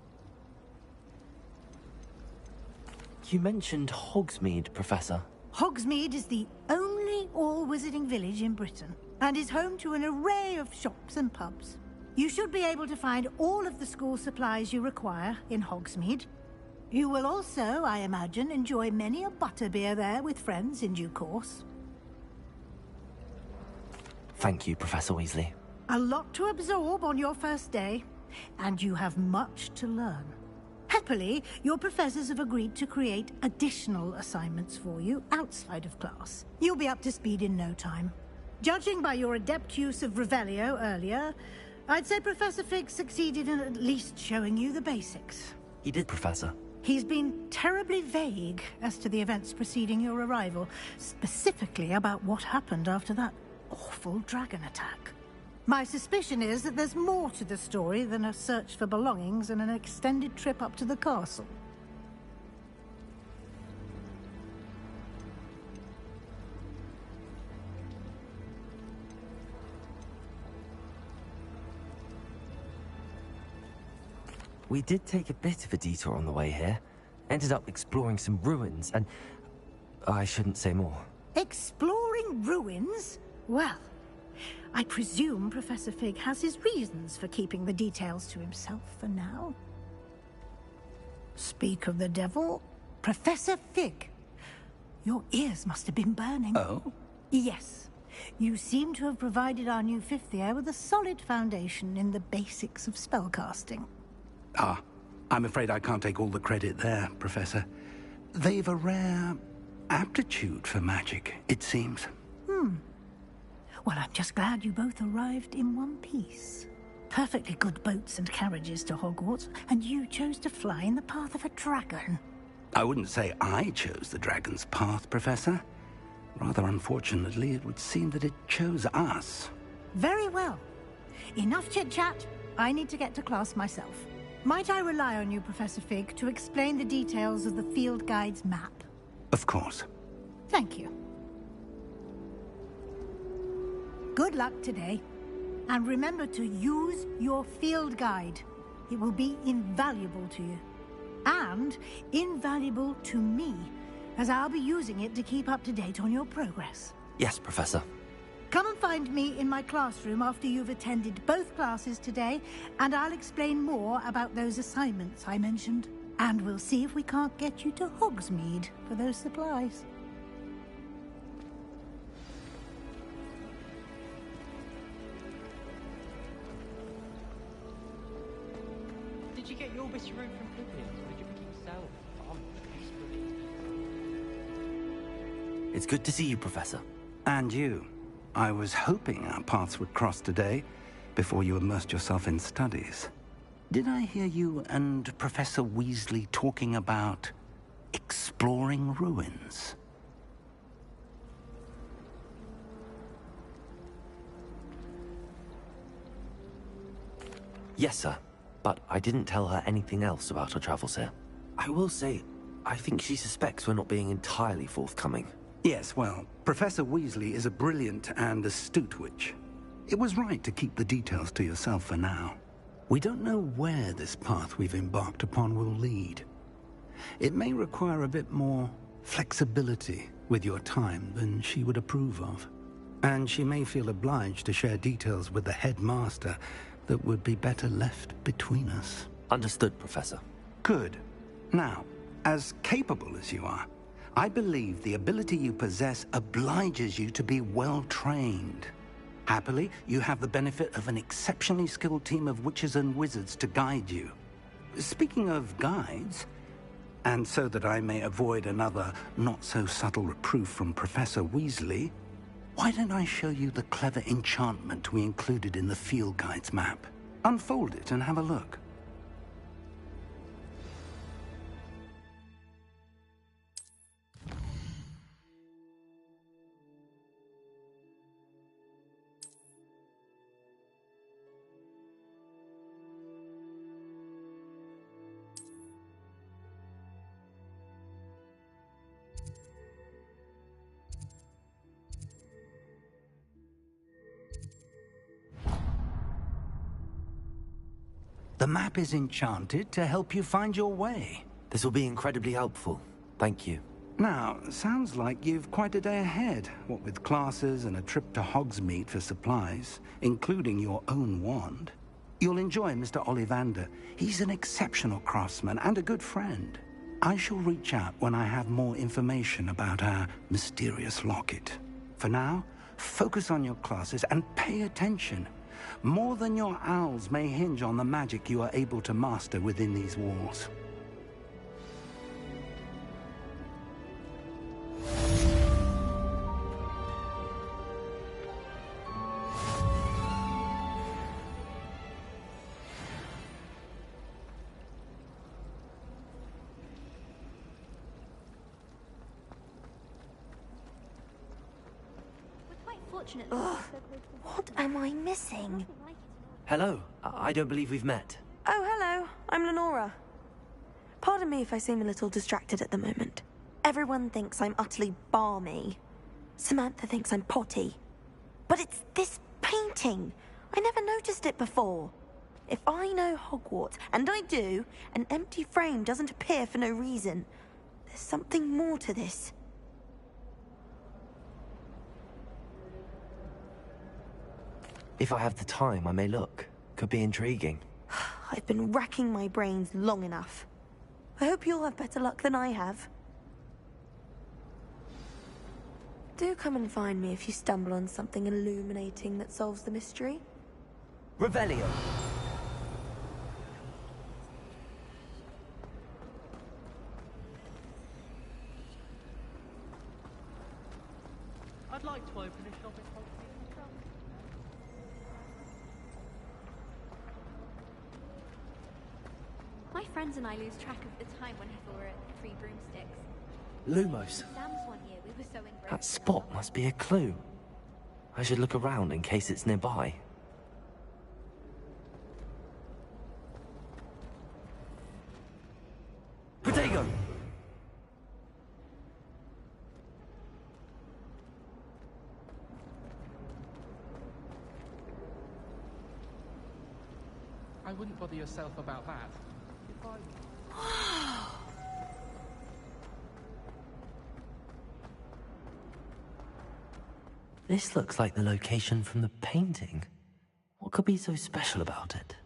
You mentioned Hogsmeade, Professor. Hogsmeade is the only all-wizarding village in Britain, and is home to an array of shops and pubs. You should be able to find all of the school supplies you require in Hogsmeade. You will also, I imagine, enjoy many a butterbeer there with friends in due course. Thank you, Professor Weasley. A lot to absorb on your first day, and you have much to learn. Happily, your professors have agreed to create additional assignments for you outside of class. You'll be up to speed in no time. Judging by your adept use of Revelio earlier, I'd say Professor Fig succeeded in at least showing you the basics. He did, Professor. He's been terribly vague as to the events preceding your arrival, specifically about what happened after that awful dragon attack. My suspicion is that there's more to the story than a search for belongings and an extended trip up to the castle. We did take a bit of a detour on the way here. Ended up exploring some ruins and... I shouldn't say more. Exploring ruins? Well, I presume Professor Fig has his reasons for keeping the details to himself for now. Speak of the devil, Professor Fig. Your ears must have been burning. Oh? Yes. You seem to have provided our new fifth year with a solid foundation in the basics of spellcasting. Ah, I'm afraid I can't take all the credit there, Professor. They've a rare aptitude for magic, it seems. Well, I'm just glad you both arrived in one piece. Perfectly good boats and carriages to Hogwarts, and you chose to fly in the path of a dragon. I wouldn't say I chose the dragon's path, Professor. Rather unfortunately, it would seem that it chose us. Very well. Enough chit-chat. I need to get to class myself. Might I rely on you, Professor Fig, to explain the details of the field guide's map? Of course. Thank you. Good luck today. And remember to use your field guide. It will be invaluable to you. And invaluable to me, as I'll be using it to keep up to date on your progress. Yes, Professor. Come and find me in my classroom after you've attended both classes today, and I'll explain more about those assignments I mentioned. And we'll see if we can't get you to Hogsmeade for those supplies. Did you get your bit of room from Pippin's, or did you pick it yourself? I'm desperately. It's good to see you, Professor. And you. I was hoping our paths would cross today, before you immersed yourself in studies. Did I hear you and Professor Weasley talking about exploring ruins? Yes, sir. but I didn't tell her anything else about our travels here. I will say, I think she suspects we're not being entirely forthcoming. Yes, well, Professor Weasley is a brilliant and astute witch. It was right to keep the details to yourself for now. We don't know where this path we've embarked upon will lead. It may require a bit more flexibility with your time than she would approve of. And she may feel obliged to share details with the headmaster that would be better left between us. Understood, Professor. Good. Now, as capable as you are, I believe the ability you possess obliges you to be well-trained. Happily, you have the benefit of an exceptionally skilled team of witches and wizards to guide you. Speaking of guides, and so that I may avoid another not-so-subtle reproof from Professor Weasley, why don't I show you the clever enchantment we included in the field guide's map? Unfold it and have a look. The map is enchanted to help you find your way. This will be incredibly helpful. Thank you. Now, sounds like you've quite a day ahead, what with classes and a trip to Hogsmeade for supplies, including your own wand. You'll enjoy Mr. Ollivander. He's an exceptional craftsman and a good friend. I shall reach out when I have more information about our mysterious locket. For now, focus on your classes and pay attention. More than your owls may hinge on the magic you are able to master within these walls. What am I missing? Hello. I don't believe we've met. Oh, hello. I'm Lenora. Pardon me if I seem a little distracted at the moment. Everyone thinks I'm utterly balmy. Samantha thinks I'm potty. But it's this painting. I never noticed it before. If I know Hogwarts, and I do, an empty frame doesn't appear for no reason. There's something more to this. If I have the time, I may look. Could be intriguing. I've been racking my brains long enough. I hope you'll have better luck than I have. Do come and find me if you stumble on something illuminating that solves the mystery. Revelio. I'd like to open a shop in Hogsmeade. My friends and I lose track of the time whenever we're at Three Broomsticks. Lumos. Exams one year, we were so engrossed. That spot must be a clue. I should look around in case it's nearby. Potato! I wouldn't bother yourself about that. If I... This looks like the location from the painting. What could be so special about it?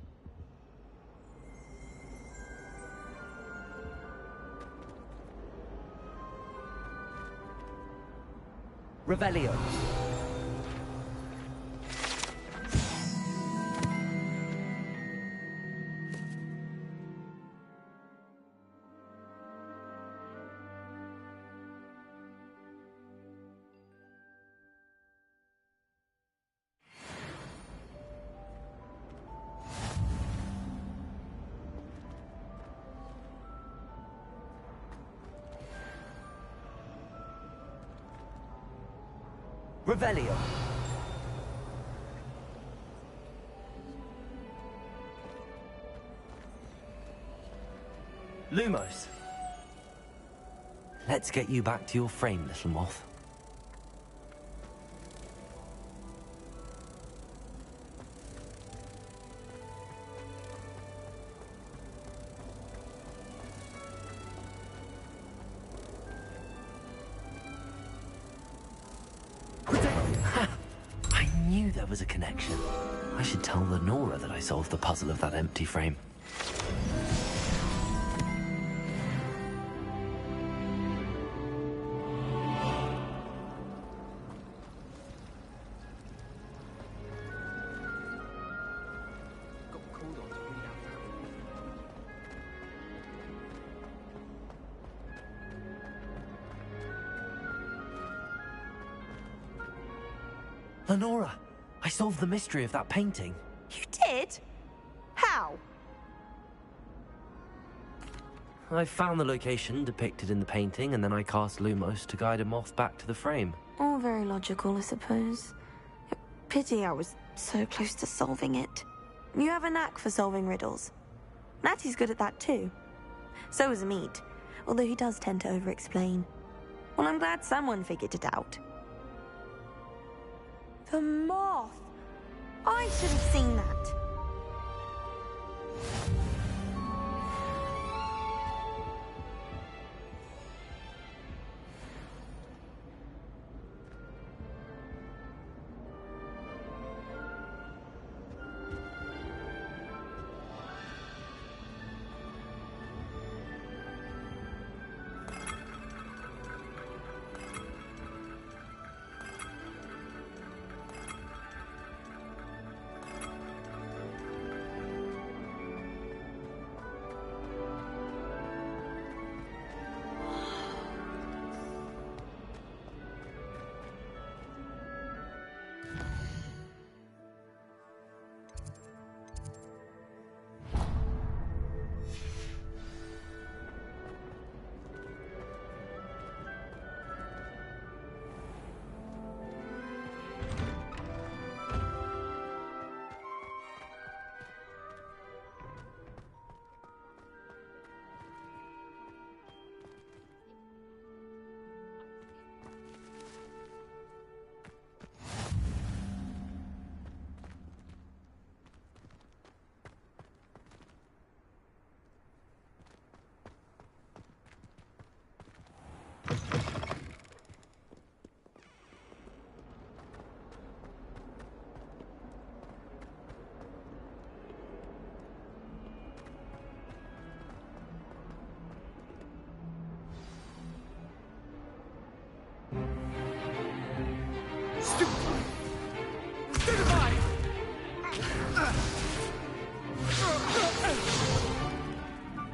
Revelio. Revelio. Lumos. Let's get you back to your frame, little moth. I knew there was a connection. I should tell Lenora that I solved the puzzle of that empty frame. Lenora, I solved the mystery of that painting. You did? How? I found the location depicted in the painting, and then I cast Lumos to guide a moth back to the frame. All very logical, I suppose. Pity I was so close to solving it. You have a knack for solving riddles. Natty's good at that too. So is Meat, although he does tend to over-explain. Well, I'm glad someone figured it out. The moth! I should have seen that.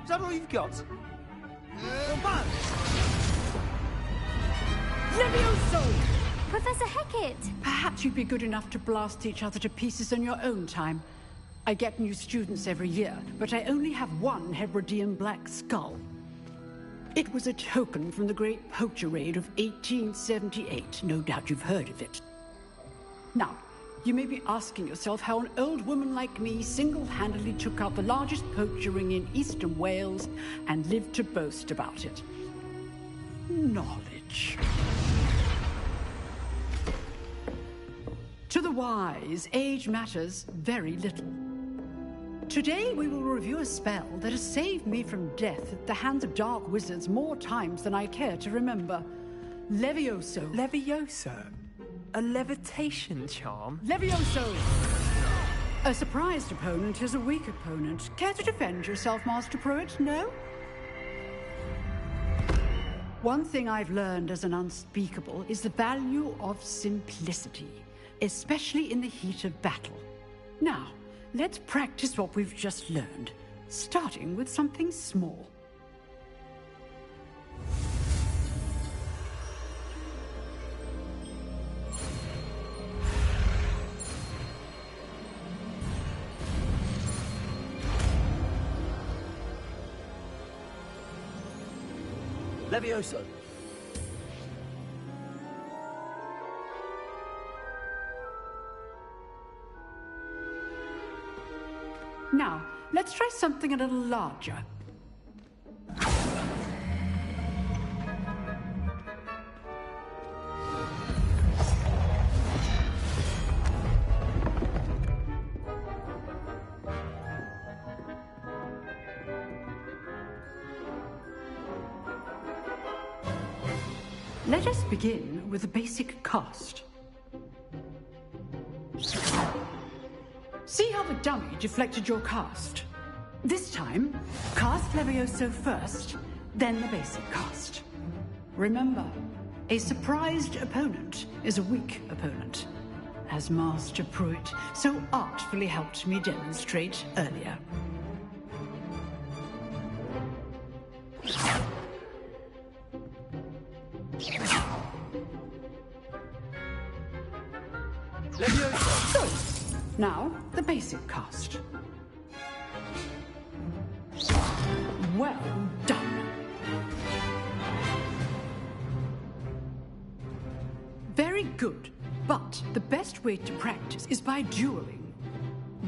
Is that all you've got? Levioso! Professor Hecat! Perhaps you'd be good enough to blast each other to pieces in your own time. I get new students every year, but I only have one Hebridean black skull. It was a token from the Great Poacher Raid of 1878. No doubt you've heard of it. Now, you may be asking yourself how an old woman like me single-handedly took out the largest poacher ring in eastern Wales and lived to boast about it. Knowledge. To the wise, age matters very little. Today we will review a spell that has saved me from death at the hands of dark wizards more times than I care to remember. Levioso. Levioso? A levitation charm? Levioso! A surprised opponent is a weak opponent. Care to defend yourself, Master Pruitt? No? One thing I've learned as an unspeakable is the value of simplicity, especially in the heat of battle. Now, let's practice what we've just learned, starting with something small. Levioso. Now, let's try something a little larger. Let us begin with the basic cast. See how the dummy deflected your cast? This time, cast Levioso first, then the basic cast. Remember, a surprised opponent is a weak opponent, as Master Pruitt so artfully helped me demonstrate earlier. Good. Now, the basic cast. Well done. Very good. But the best way to practice is by dueling.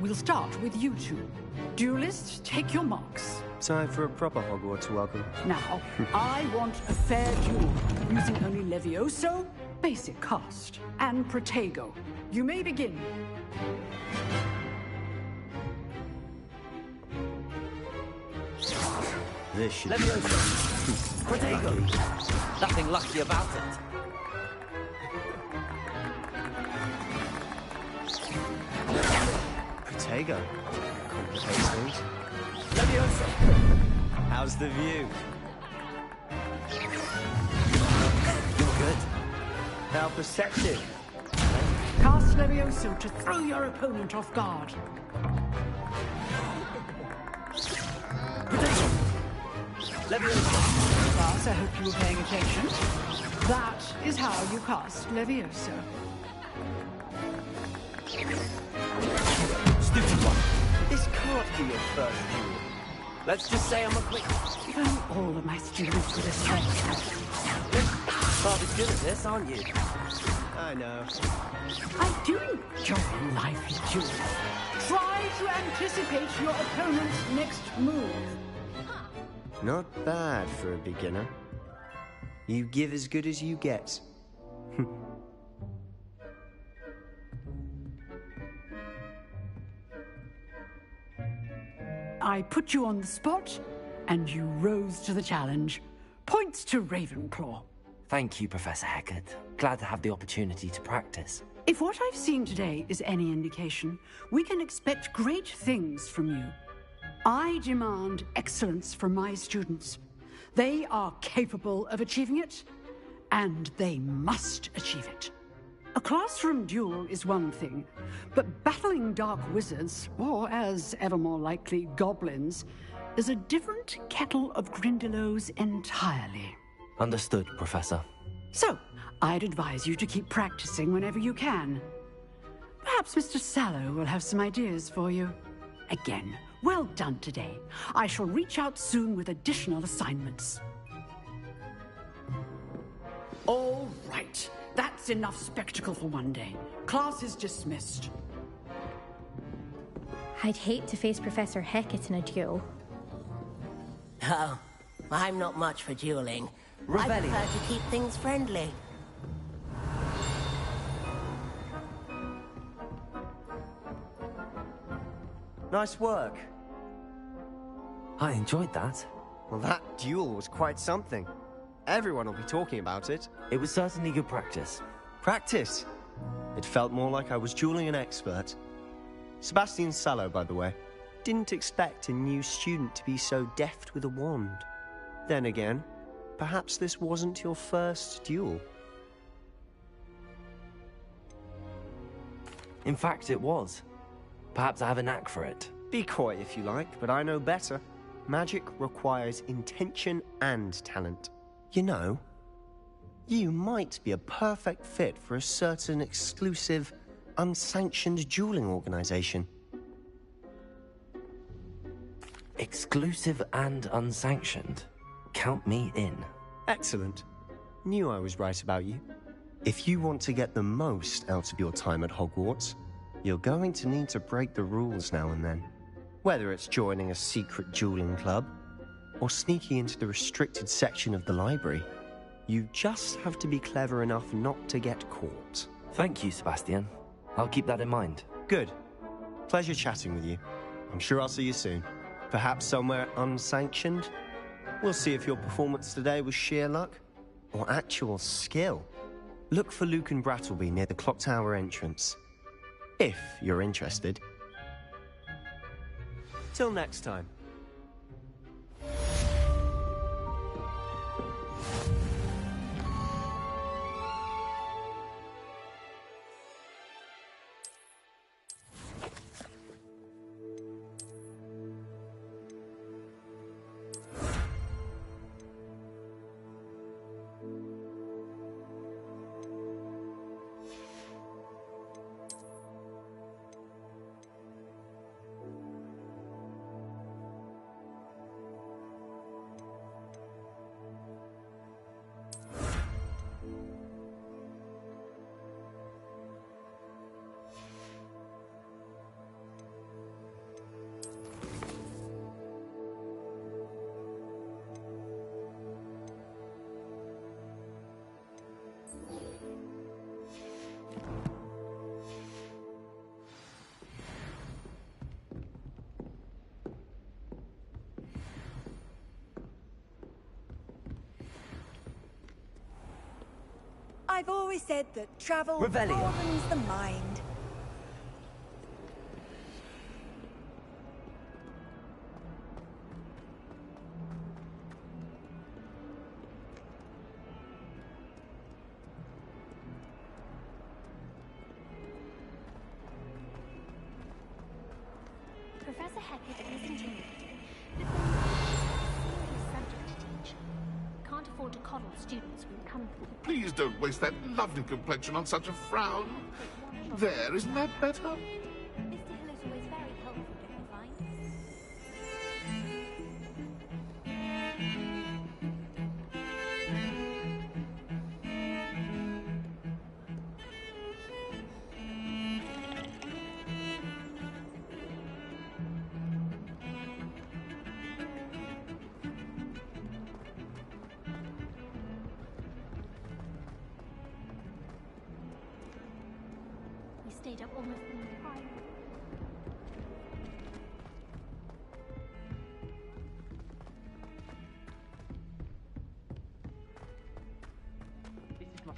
We'll start with you two. Duelists, take your marks. Time for a proper Hogwarts welcome. Now, I want a fair duel, using only Levioso, basic cast, and Protego. You may begin. This should Levioso. Protego. Nothing lucky about it. Protego. Complicates things. Levioso. How's the view? You're good. How perceptive. Cast Levioso to throw your opponent off guard. Levioso. Class, I hope you were paying attention. That is how you cast Levioso. Stupid one. This can't be your first duel. Let's just say I'm a quick... Throw all of my students to this fight. Rather good at this, aren't you? I know. I do enjoy lively duels. Try to anticipate your opponent's next move. Not bad for a beginner. You give as good as you get. I put you on the spot, and you rose to the challenge. Points to Ravenclaw. Thank you, Professor Hecat. Glad to have the opportunity to practice. If what I've seen today is any indication, we can expect great things from you. I demand excellence from my students. They are capable of achieving it, and they must achieve it. A classroom duel is one thing, but battling dark wizards, or as ever more likely, goblins, is a different kettle of Grindylows entirely. Understood, Professor. So, I'd advise you to keep practicing whenever you can. Perhaps Mr. Sallow will have some ideas for you. Again, well done today. I shall reach out soon with additional assignments. All right. That's enough spectacle for one day. Class is dismissed. I'd hate to face Professor Hecat in a duel. Oh, I'm not much for dueling. Rebellion. I prefer to keep things friendly. Nice work. I enjoyed that. Well, that duel was quite something. Everyone will be talking about it. It was certainly good practice. Practice? It felt more like I was dueling an expert. Sebastian Sallow, by the way. Didn't expect a new student to be so deft with a wand. Then again, perhaps this wasn't your first duel. In fact, it was. Perhaps I have a knack for it. Be coy if you like, but I know better. Magic requires intention and talent. You know, you might be a perfect fit for a certain exclusive, unsanctioned dueling organization. Exclusive and unsanctioned? Count me in. Excellent. Knew I was right about you. If you want to get the most out of your time at Hogwarts, you're going to need to break the rules now and then. Whether it's joining a secret dueling club, or sneaking into the restricted section of the library, you just have to be clever enough not to get caught. Thank you, Sebastian. I'll keep that in mind. Good. Pleasure chatting with you. I'm sure I'll see you soon. Perhaps somewhere unsanctioned? We'll see if your performance today was sheer luck, or actual skill, look for Luke and Brattleby near the clock tower entrance. If you're interested. Till next time. I've always said that travel Revelio. broadens the mind. Professor Hackett isn't in it. But there's a serious subject to teach. Can't afford to coddle students when coming from. Please don't waste that lovely complexion on such a frown. There, isn't that better? Mr. Hill is always very helpful, don't you find? We stayed up almost the entire.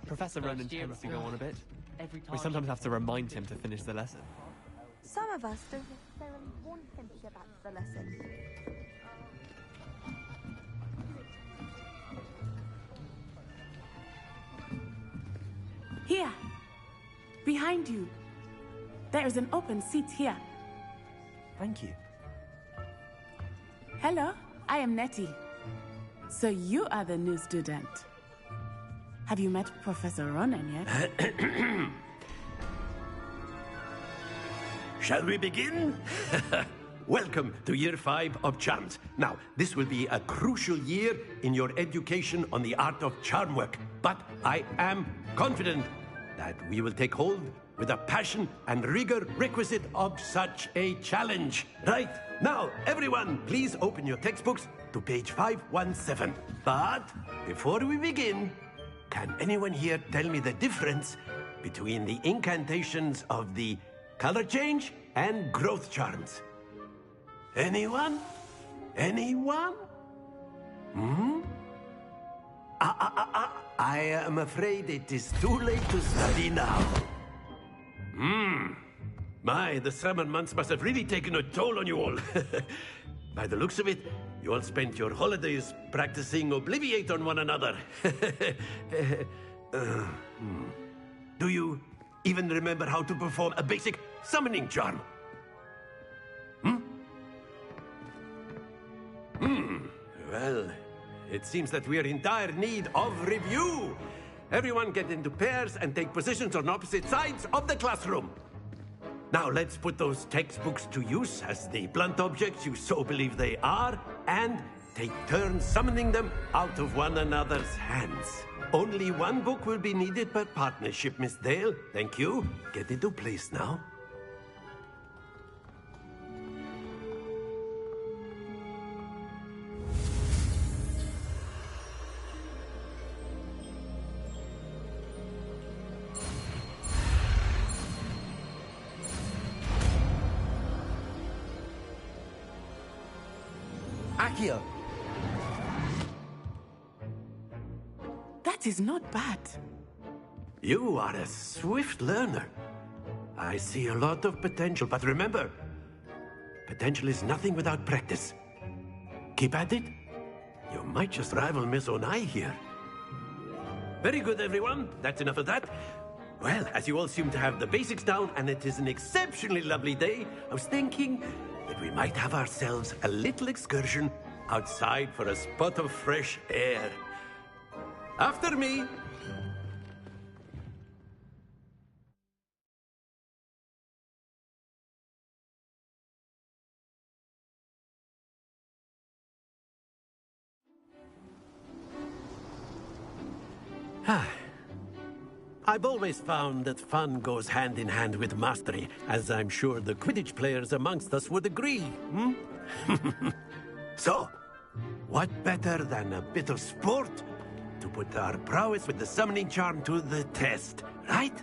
Professor Ronan tends to go on a bit. We sometimes have to remind him to finish the lesson. Some of us don't necessarily want him to get back to the lesson. Here, behind you. There is an open seat here. Thank you. Hello, I am Nettie. So you are the new student. Have you met Professor Ronan yet? Shall we begin? Welcome to Year 5 of Charms. Now, this will be a crucial year in your education on the art of charm work, but I am confident that we will take hold with the passion and rigor requisite of such a challenge. Right, now, everyone, please open your textbooks to page 517. But before we begin, can anyone here tell me the difference between the incantations of the color change and growth charms? Anyone? Anyone? I am afraid it is too late to study now. My, the summer months must have really taken a toll on you all. By the looks of it, you all spent your holidays practicing Obliviate on one another. Do you even remember how to perform a basic summoning charm? Well, it seems that we are in dire need of review. Everyone get into pairs and take positions on opposite sides of the classroom. Now let's put those textbooks to use as the blunt objects you so believe they are, and take turns summoning them out of one another's hands. Only one book will be needed per partnership, Miss Dale. Thank you. Get into place now. Akio! That is not bad. You are a swift learner. I see a lot of potential, but remember, potential is nothing without practice. Keep at it. You might just rival Miss Onai here. Very good, everyone. That's enough of that. Well, as you all seem to have the basics down, and it is an exceptionally lovely day, I was thinking that we might have ourselves a little excursion outside for a spot of fresh air. After me. I've always found that fun goes hand in hand with mastery, as I'm sure the Quidditch players amongst us would agree, hmm? So, what better than a bit of sport to put our prowess with the summoning charm to the test, right?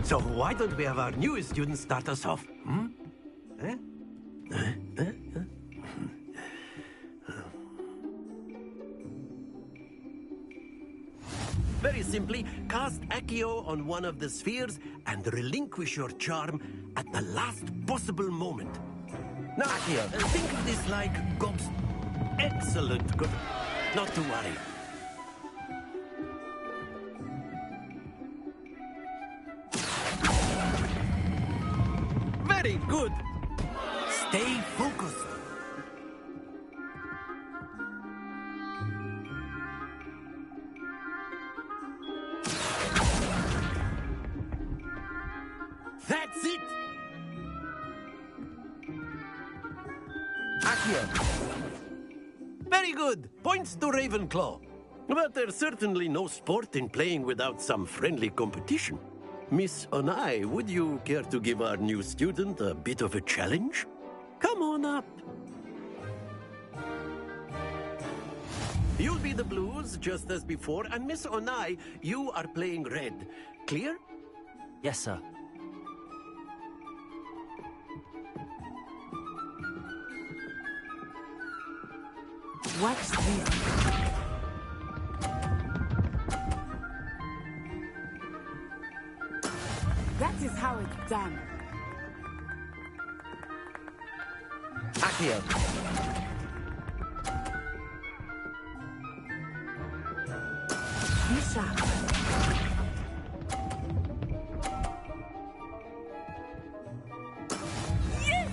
So why don't we have our newest student start us off? Hmm? Very simply, cast Accio on one of the spheres and relinquish your charm at the last possible moment. Now, Accio, think of this like Gob's excellent good. Not to worry. Very good. Stay focused. That's it. Accio. Very good. Points to Ravenclaw. But there's certainly no sport in playing without some friendly competition. Miss Onai, would you care to give our new student a bit of a challenge? Come on up. You'll be the blues, just as before, and Miss Onai, you are playing red. Clear? Yes, sir. Watch this. That is how it's done. Accio. Be sharp. Yes!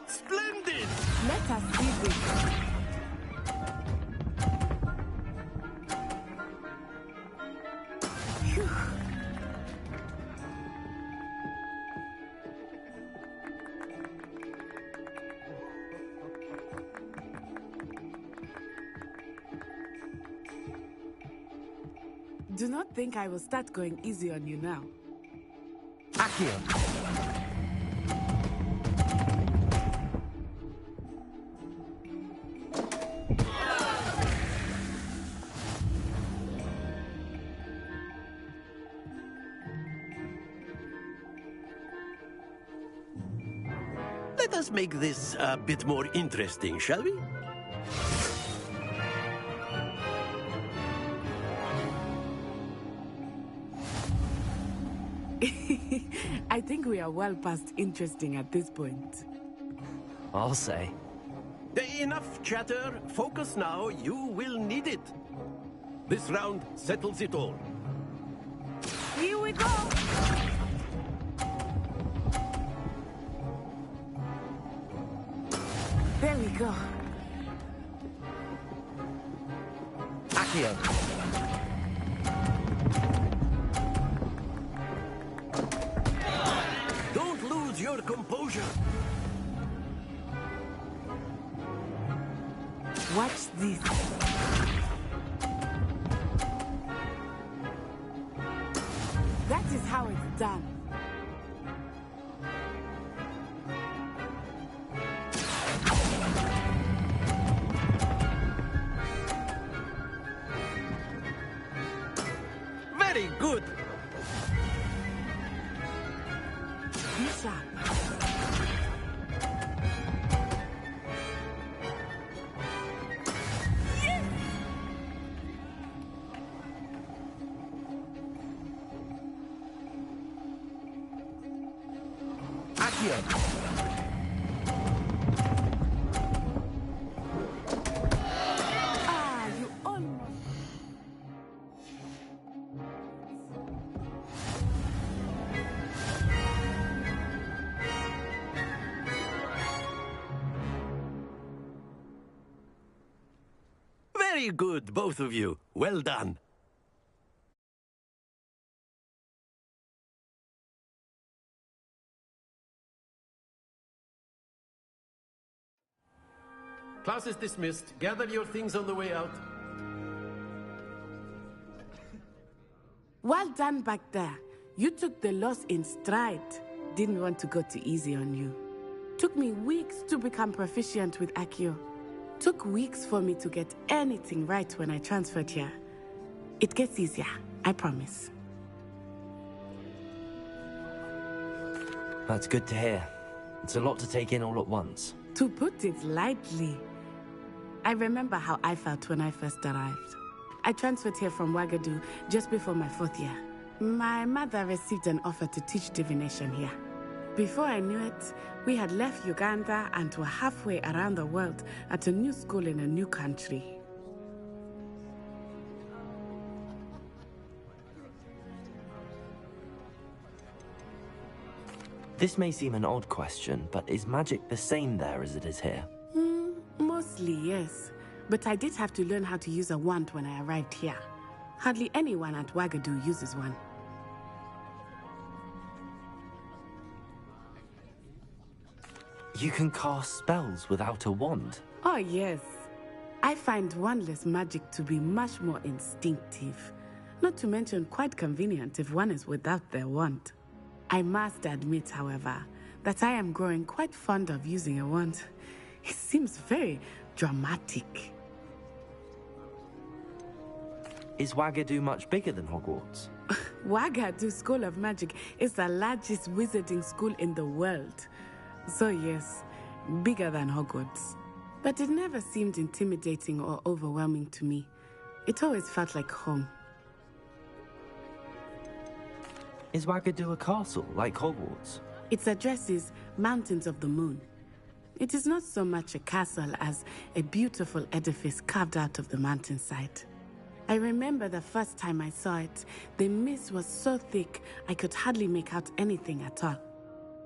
Splendid! Let us see this. Phew. Do not think I will start going easy on you now. Accio. Let us make this a bit more interesting, shall we? I think we are well past interesting at this point. I'll say. Enough chatter. Focus now. You will need it. This round settles it all. Here we go! There we go. Accio. Don't lose your composure. Watch this. That is how it's done. Very good. Lisa. Very good, both of you. Well done. Class is dismissed. Gather your things on the way out. Well done back there. You took the loss in stride. Didn't want to go too easy on you. Took me weeks to become proficient with Accio. Took weeks for me to get anything right when I transferred here. It gets easier, I promise. That's good to hear. It's a lot to take in all at once. To put it lightly, I remember how I felt when I first arrived. I transferred here from Ouagadougou just before my 4th year. My mother received an offer to teach divination here. Before I knew it, we had left Uganda and were halfway around the world at a new school in a new country. This may seem an odd question, but is magic the same there as it is here? Mostly, yes. But I did have to learn how to use a wand when I arrived here. Hardly anyone at Ouagadougou uses one. You can cast spells without a wand? Oh, yes. I find wandless magic to be much more instinctive. Not to mention quite convenient if one is without their wand. I must admit, however, that I am growing quite fond of using a wand. It seems very dramatic. Is Ouagadougou much bigger than Hogwarts? Ouagadougou School of Magic is the largest wizarding school in the world. So yes, bigger than Hogwarts. But it never seemed intimidating or overwhelming to me. It always felt like home. Is Ouagadougou a castle, like Hogwarts? Its address is Mountains of the Moon. It is not so much a castle as a beautiful edifice carved out of the mountainside. I remember the first time I saw it, the mist was so thick I could hardly make out anything at all.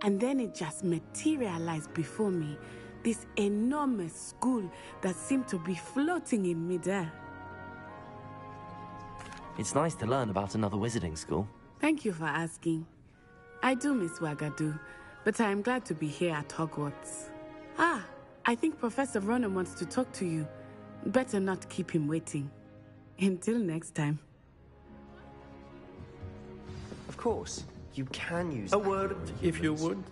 And then it just materialized before me, this enormous school that seemed to be floating in midair. It's nice to learn about another wizarding school. Thank you for asking. I do miss Ouagadougou, but I am glad to be here at Hogwarts. Ah, I think Professor Ronan wants to talk to you. Better not keep him waiting. Until next time. Of course, you can use a word, if you would.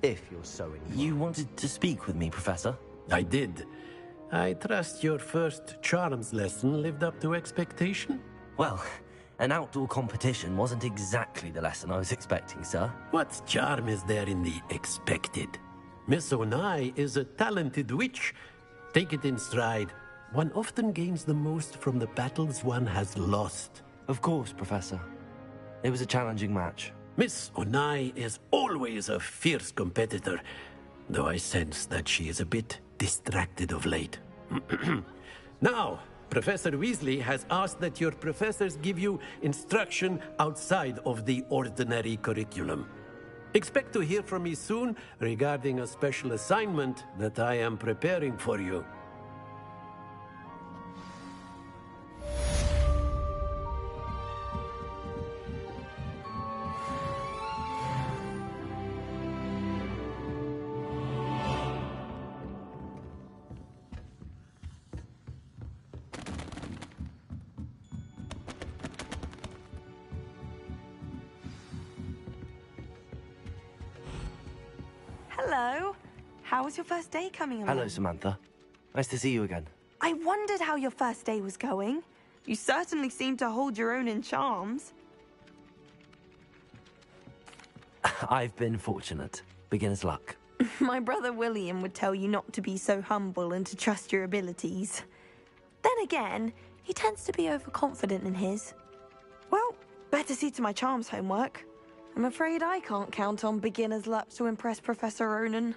If you're so inclined. You wanted to speak with me, Professor? I did. I trust your first charms lesson lived up to expectation? Well, an outdoor competition wasn't exactly the lesson I was expecting, sir. What charm is there in the expected? Miss Onai is a talented witch. Take it in stride. One often gains the most from the battles one has lost. Of course, Professor. It was a challenging match. Miss Onai is always a fierce competitor, though I sense that she is a bit distracted of late. Now, Professor Weasley has asked that your professors give you instruction outside of the ordinary curriculum. Expect to hear from me soon regarding a special assignment that I am preparing for you. Hello. How was your first day coming along? Hello, Samantha. Nice to see you again. I wondered how your first day was going. You certainly seem to hold your own in charms. I've been fortunate. Beginner's luck. My brother William would tell you not to be so humble and to trust your abilities. Then again, he tends to be overconfident in his. Well, better see to my charms homework. I'm afraid I can't count on beginner's luck to impress Professor Ronan.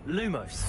Lumos.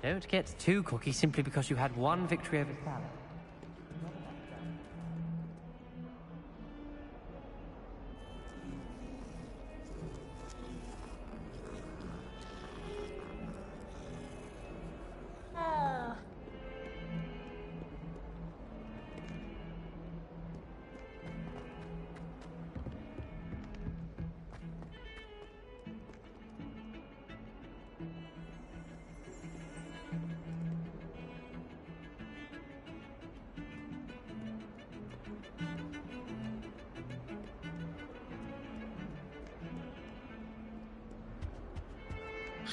Don't get too cocky simply because you had one victory over Sally.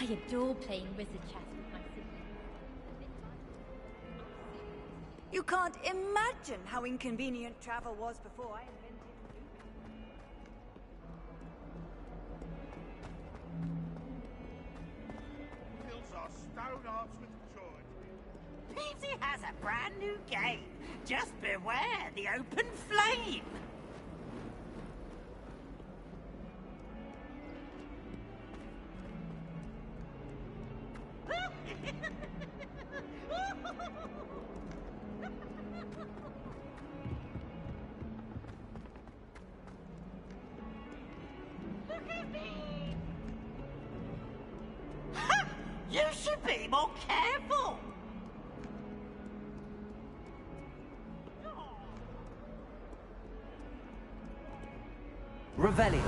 I adore playing wizard chess with my siblings. You can't imagine how inconvenient travel was before I invented Luke. Fills our stone hearts with joy. Peasy has a brand new game. Just beware the open flame. You should be more careful. Revelio.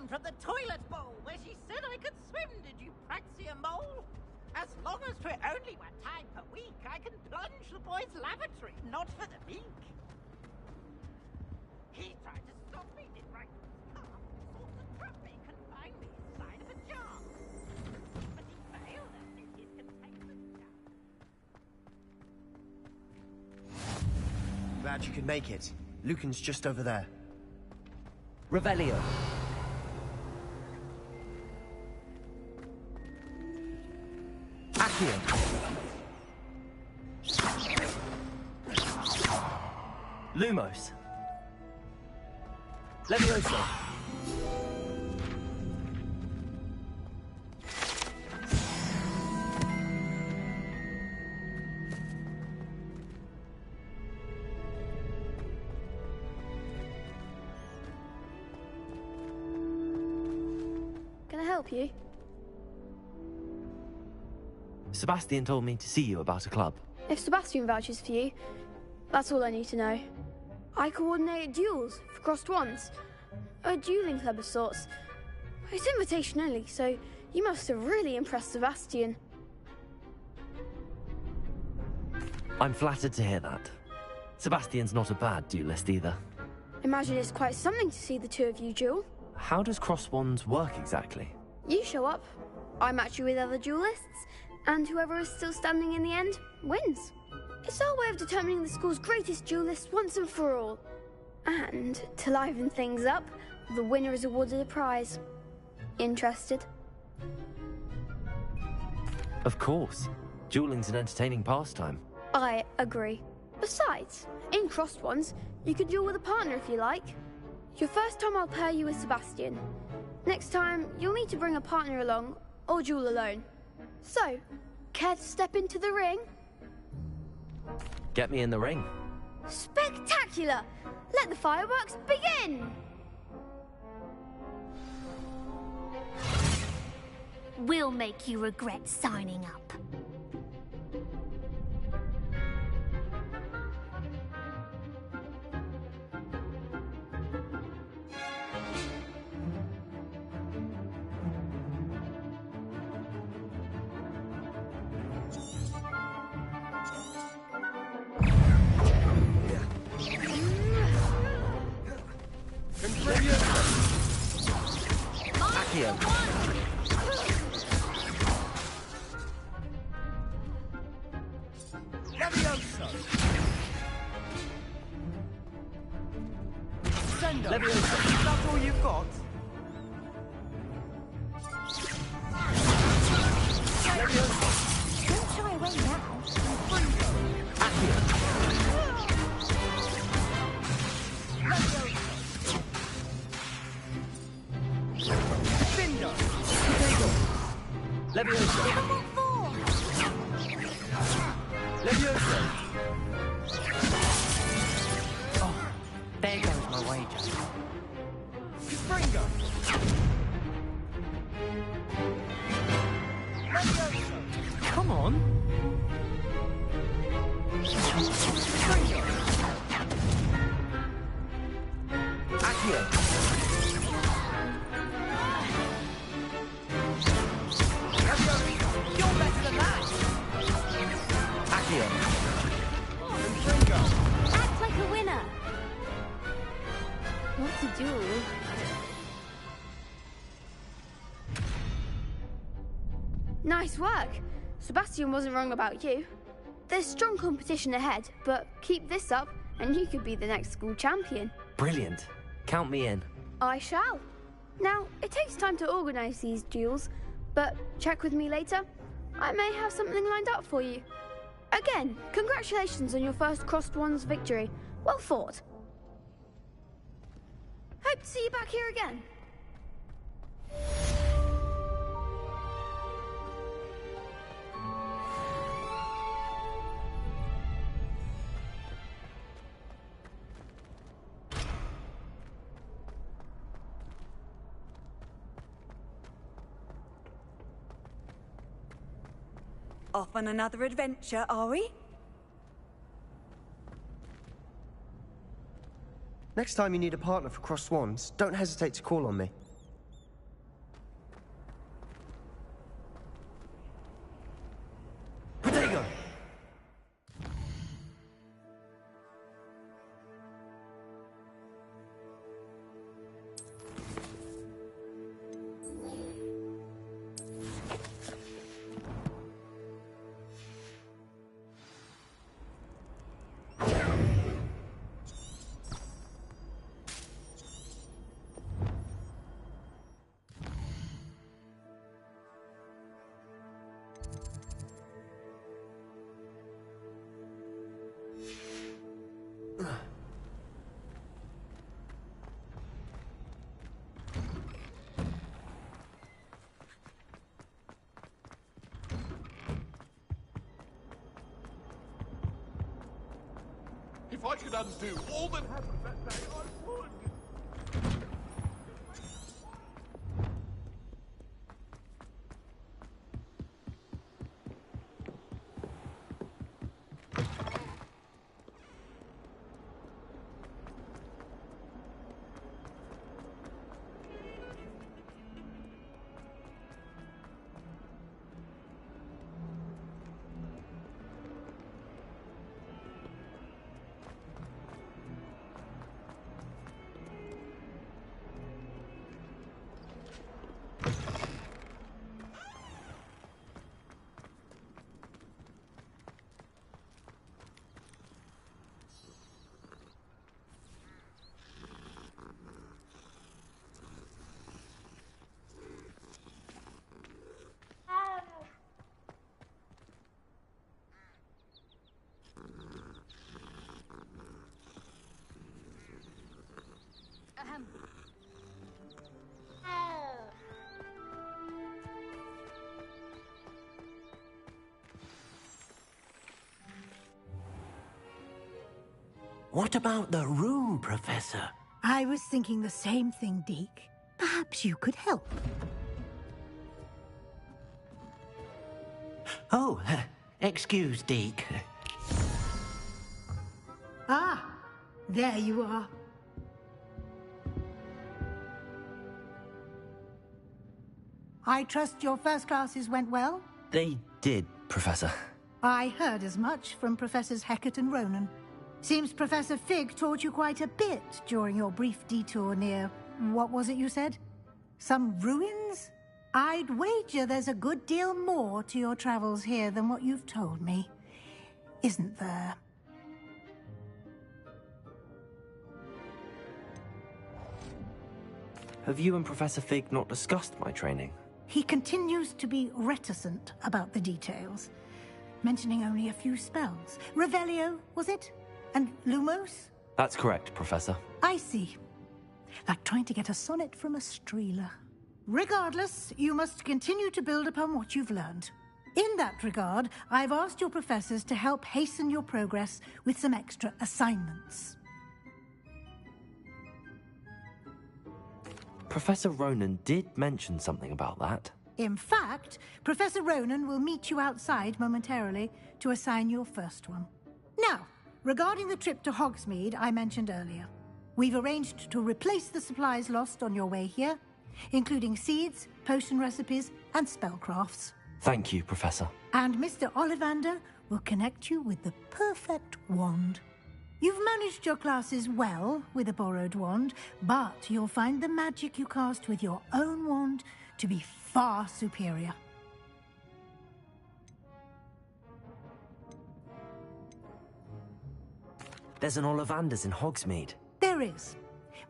down from the toilet bowl where she said I could swim, did you Praxia mole? As long as for only 1 time per week, I can plunge the boy's lavatory, not for the meek. He tried to stop me, did right? Sought to trap me, confine me inside of a jar. But he failed at his containment jar. Glad you could make it. Lucan's just over there. Revelio. Accio. Lumos. Levioso. Can I help you? Sebastian told me to see you about a club. If Sebastian vouches for you, that's all I need to know. I coordinate duels for crossed wands. A dueling club of sorts. It's invitation only, so you must have really impressed Sebastian. I'm flattered to hear that. Sebastian's not a bad duelist either. Imagine it's quite something to see the two of you duel. How does cross wands work exactly? You show up, I match you with other duelists, and whoever is still standing in the end wins. It's our way of determining the school's greatest duelist once and for all. And to liven things up, the winner is awarded a prize. Interested? Of course. Dueling's an entertaining pastime. I agree. Besides, in crossed ones, you could duel with a partner if you like. Your first time I'll pair you with Sebastian. Next time, you'll need to bring a partner along, or duel alone. So, care to step into the ring? Get me in the ring. Spectacular! Let the fireworks begin! We'll make you regret signing up. Accio. Levioso! Sendo! Levioso. That's all you've got? Levioso! Don't shy away now. Accio. Levioso. Levioso. Oh, there goes my wager. Springo! Levioso! Come on. Springo! Accio. You're better than that! Accio. Springo! Act like a winner. What's a duel? Nice work. Sebastian wasn't wrong about you. There's strong competition ahead, but keep this up and you could be the next school champion. Brilliant. Count me in. I shall. Now, it takes time to organise these duels, but check with me later. I may have something lined up for you. Again, congratulations on your first crossed wands victory. Well fought. Hope to see you back here again. Off on another adventure, are we? Next time you need a partner for crossed wands, don't hesitate to call on me. If I could undo all that happened that day, I would. What about the room, Professor? I was thinking the same thing, Deke. Perhaps you could help. Oh, excuse, Deke. Ah, there you are. I trust your first classes went well? They did, Professor. I heard as much from Professors Hecat and Ronan. Seems Professor Fig taught you quite a bit during your brief detour near... what was it you said? Some ruins? I'd wager there's a good deal more to your travels here than what you've told me. Isn't there? Have you and Professor Fig not discussed my training? He continues to be reticent about the details, mentioning only a few spells. Revelio, was it? And Lumos? That's correct, Professor. I see. Like trying to get a sonnet from a streeler. Regardless, you must continue to build upon what you've learned. In that regard, I've asked your professors to help hasten your progress with some extra assignments. Professor Ronan did mention something about that. In fact, Professor Ronan will meet you outside momentarily to assign your first one. Now, regarding the trip to Hogsmeade I mentioned earlier, we've arranged to replace the supplies lost on your way here, including seeds, potion recipes, and spellcrafts. Thank you, Professor. And Mr. Ollivander will connect you with the perfect wand. You've managed your classes well with a borrowed wand, but you'll find the magic you cast with your own wand to be far superior. There's an Ollivander's in Hogsmeade. There is.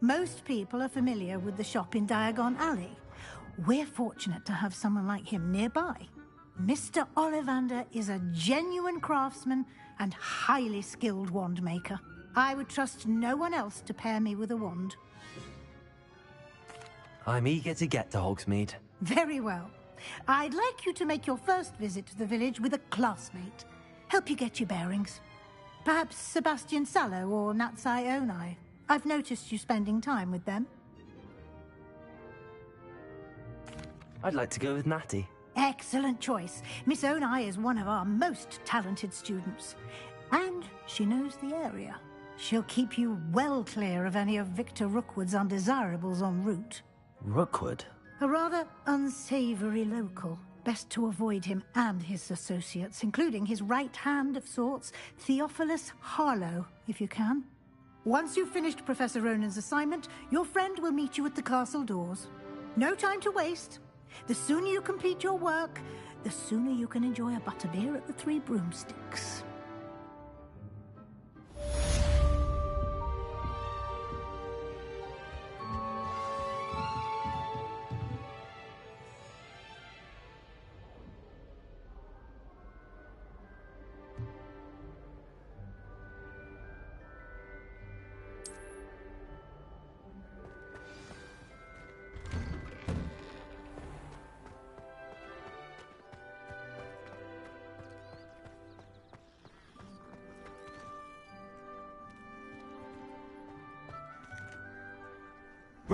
Most people are familiar with the shop in Diagon Alley. We're fortunate to have someone like him nearby. Mr. Ollivander is a genuine craftsman and highly skilled wand maker. I would trust no one else to pair me with a wand. I'm eager to get to Hogsmeade. Very well. I'd like you to make your first visit to the village with a classmate. Help you get your bearings. Perhaps Sebastian Sallow or Natsai Onai. I've noticed you spending time with them. I'd like to go with Natty. Excellent choice. Miss Onai is one of our most talented students. And she knows the area. She'll keep you well clear of any of Victor Rookwood's undesirables en route. Rookwood? A rather unsavory local. Best to avoid him and his associates, including his right hand of sorts, Theophilus Harlow, if you can. Once you've finished Professor Ronan's assignment, your friend will meet you at the castle doors. No time to waste. The sooner you complete your work, the sooner you can enjoy a butterbeer at the Three Broomsticks.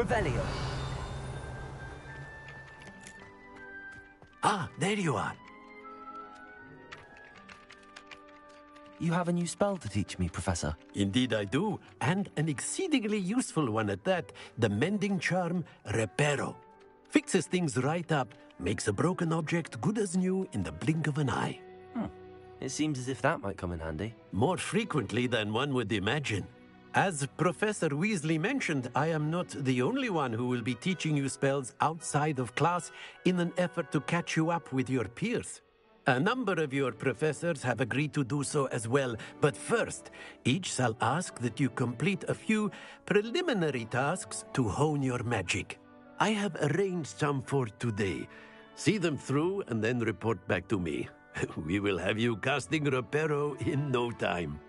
Revelio. Ah, there you are. You have a new spell to teach me, Professor. Indeed I do, and an exceedingly useful one at that. The mending charm, Reparo. Fixes things right up, makes a broken object good as new in the blink of an eye. It seems as if that might come in handy. More frequently than one would imagine. As Professor Weasley mentioned, I am not the only one who will be teaching you spells outside of class in an effort to catch you up with your peers. A number of your professors have agreed to do so as well, but first, each shall ask that you complete a few preliminary tasks to hone your magic. I have arranged some for today. See them through and then report back to me. We will have you casting Reparo in no time.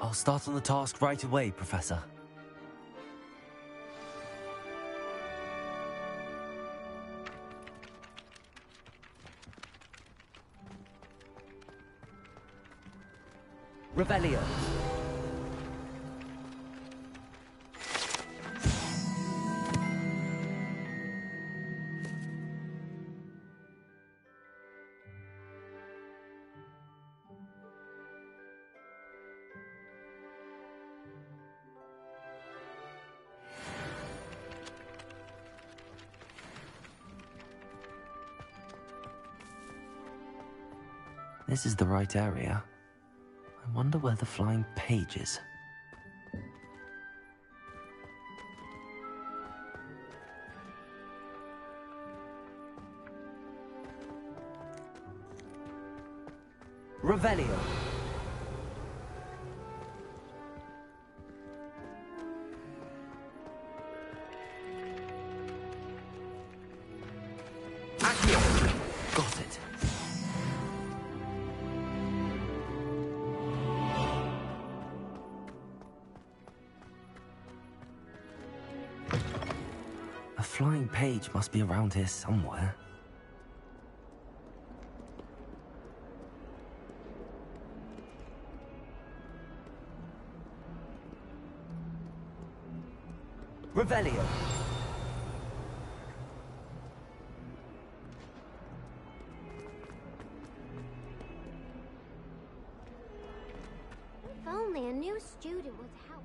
I'll start on the task right away, Professor. Revelio. This is the right area. I wonder where the flying page is. Revelio. Accio. Got it. A flying page must be around here somewhere. Revelio. If only a new student would help.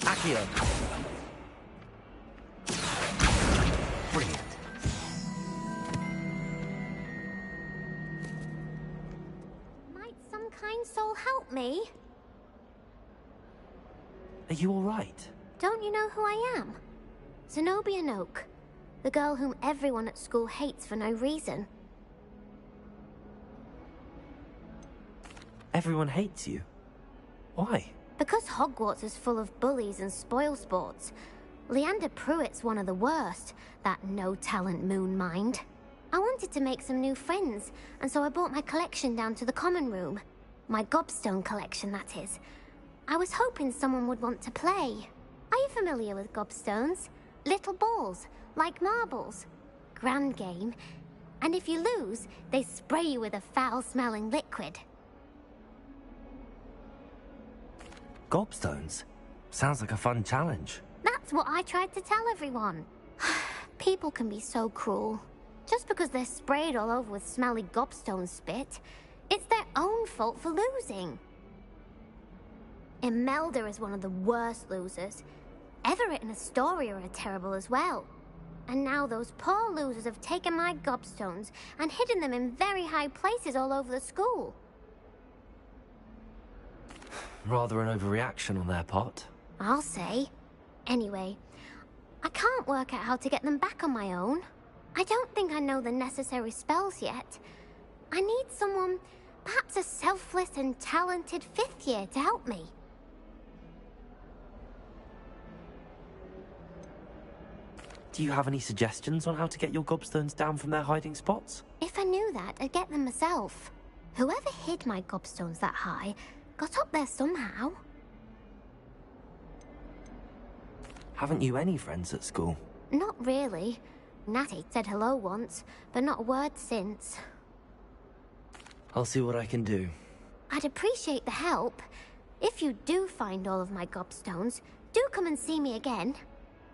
Accio. Brilliant. Might some kind soul help me? Are you all right? Don't you know who I am? Zenobia Noak, the girl whom everyone at school hates for no reason. Everyone hates you. Why? Because Hogwarts is full of bullies and spoilsports. Leander Pruitt's one of the worst, that no-talent moon mind. I wanted to make some new friends, and so I brought my collection down to the common room. My gobstone collection, that is. I was hoping someone would want to play. Are you familiar with gobstones? Little balls, like marbles. Grand game. And if you lose, they spray you with a foul-smelling liquid. Gobstones? Sounds like a fun challenge. That's what I tried to tell everyone. People can be so cruel. Just because they're sprayed all over with smelly gobstone spit, it's their own fault for losing. Imelda is one of the worst losers. Everett and Astoria are terrible as well. And now those poor losers have taken my gobstones and hidden them in very high places all over the school. Rather an overreaction on their part. I'll say. Anyway, I can't work out how to get them back on my own. I don't think I know the necessary spells yet. I need someone, perhaps a selfless and talented 5th year to help me. Do you have any suggestions on how to get your gobstones down from their hiding spots? If I knew that, I'd get them myself. Whoever hid my gobstones that high got up there somehow. Haven't you any friends at school? Not really. Natty said hello once, but not a word since. I'll see what I can do. I'd appreciate the help. If you do find all of my gobstones, do come and see me again.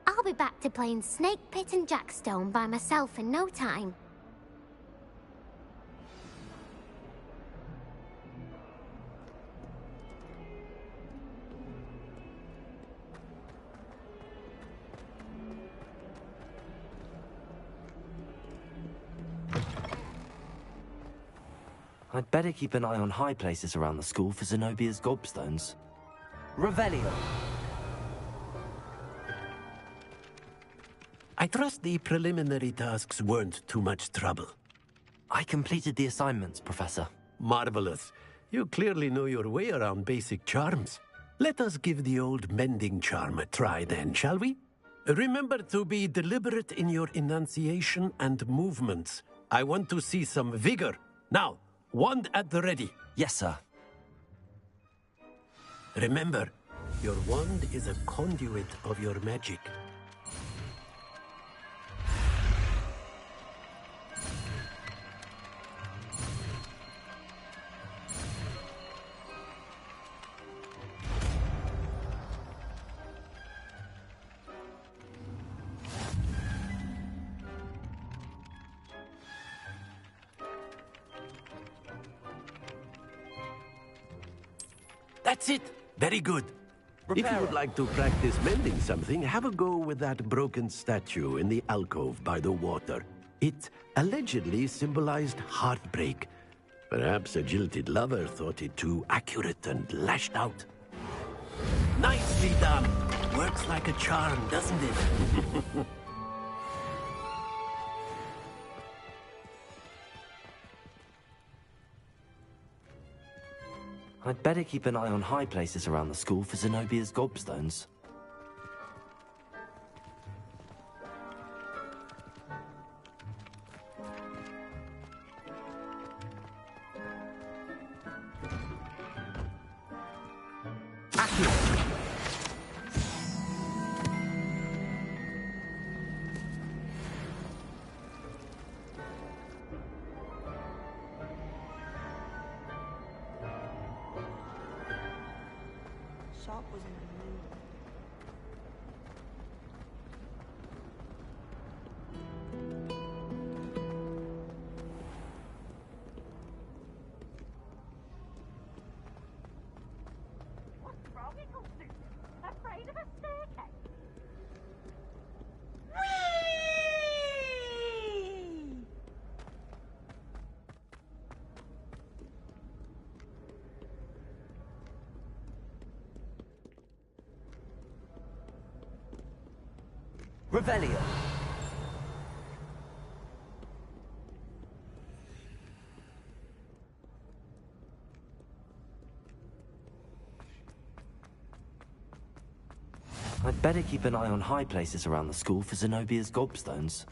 I'll be back to playing Snake Pit and Jackstone by myself in no time. I'd better keep an eye on high places around the school for Zenobia's gobstones. Revelio! I trust the preliminary tasks weren't too much trouble. I completed the assignments, Professor. Marvelous. You clearly know your way around basic charms. Let us give the old mending charm a try then, shall we? Remember to be deliberate in your enunciation and movements. I want to see some vigor. Now, wand at the ready. Yes, sir. Remember, your wand is a conduit of your magic. That's it. Very good. If you would like to practice mending something, have a go with that broken statue in the alcove by the water. It allegedly symbolized heartbreak. Perhaps a jilted lover thought it too accurate and lashed out. Nicely done. Works like a charm, doesn't it? I'd better keep an eye on high places around the school for Zenobia's gobstones. Revelio. I'd better keep an eye on high places around the school for Zenobia's gobstones.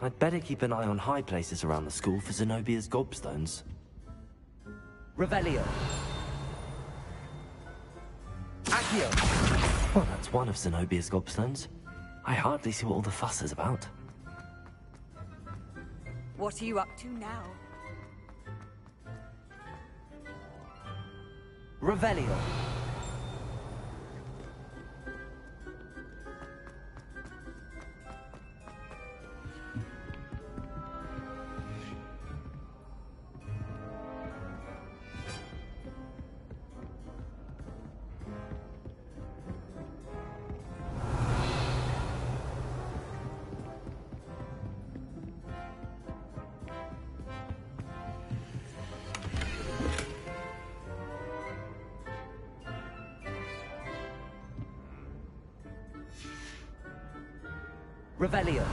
I'd better keep an eye on high places around the school for Zenobia's gobstones. Revelio. Accio. Well, that's one of Zenobia's gobstones. I hardly see what all the fuss is about. What are you up to now? Revelio. Revelio.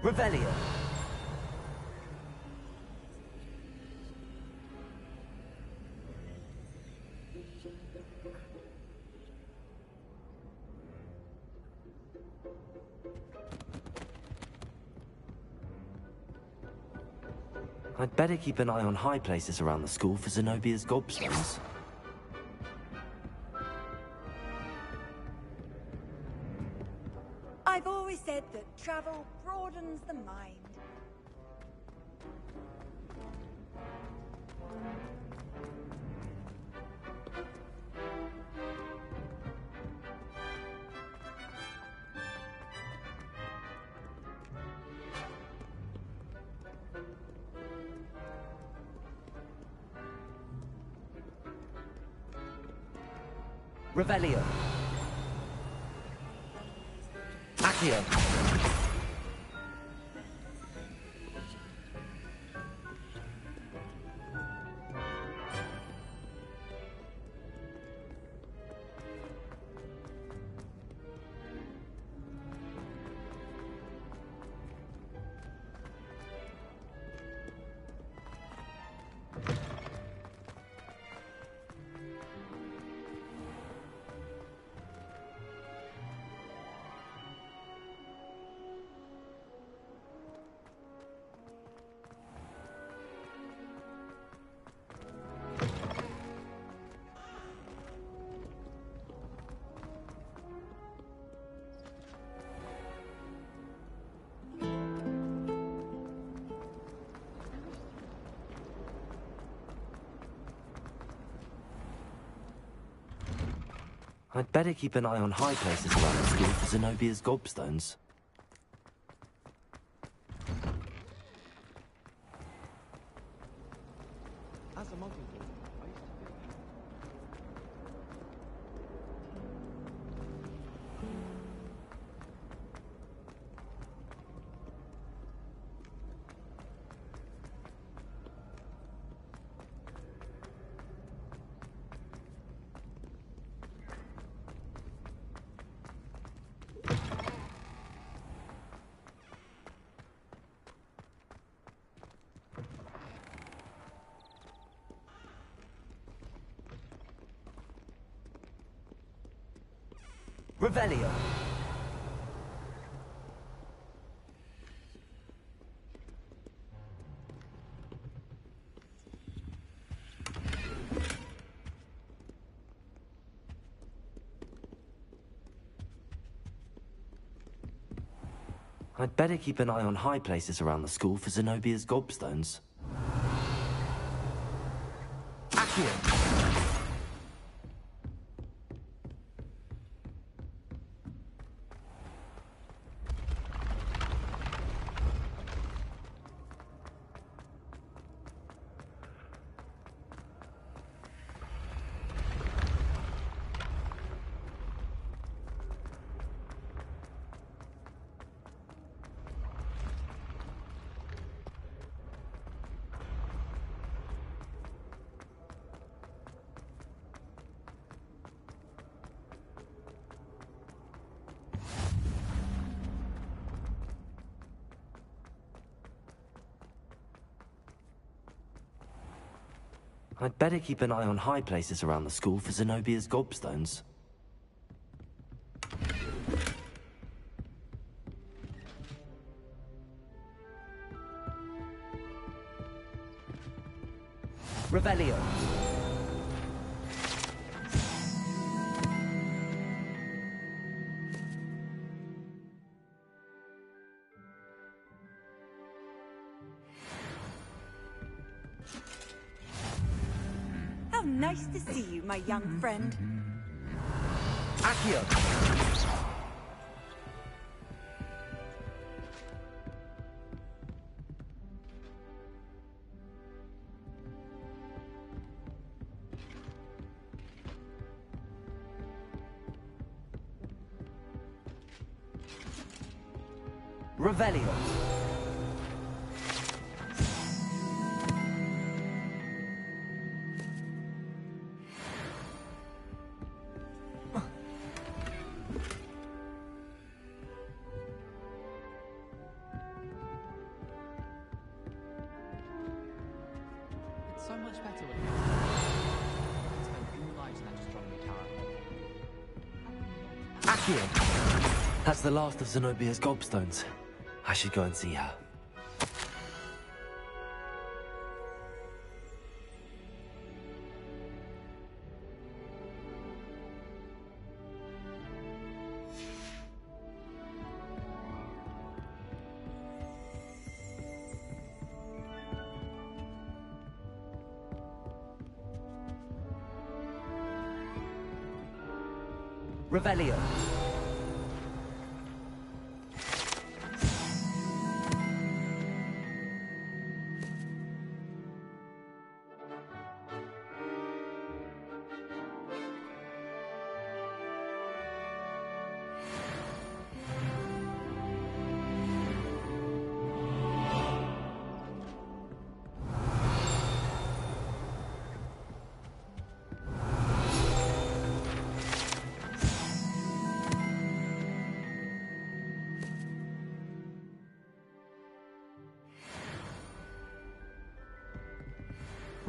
Revelio. I'd better keep an eye on high places around the school for Zenobia's gobstones. I've always said that travel broadens the mind. Revelio. Accio. I'd better keep an eye on high places around the school for Zenobia's gobstones. As a monkey, Revelio. I'd better keep an eye on high places around the school for Zenobia's gobstones. Accio. I'd better keep an eye on high places around the school for Zenobia's gobstones. Revelio. How nice to see you, my young friend. Accio. Revelio. It's so much better when you spend all night in that astronomy tower. Accio. That's the last of Zenobia's gobstones. I should go and see her. Revelio.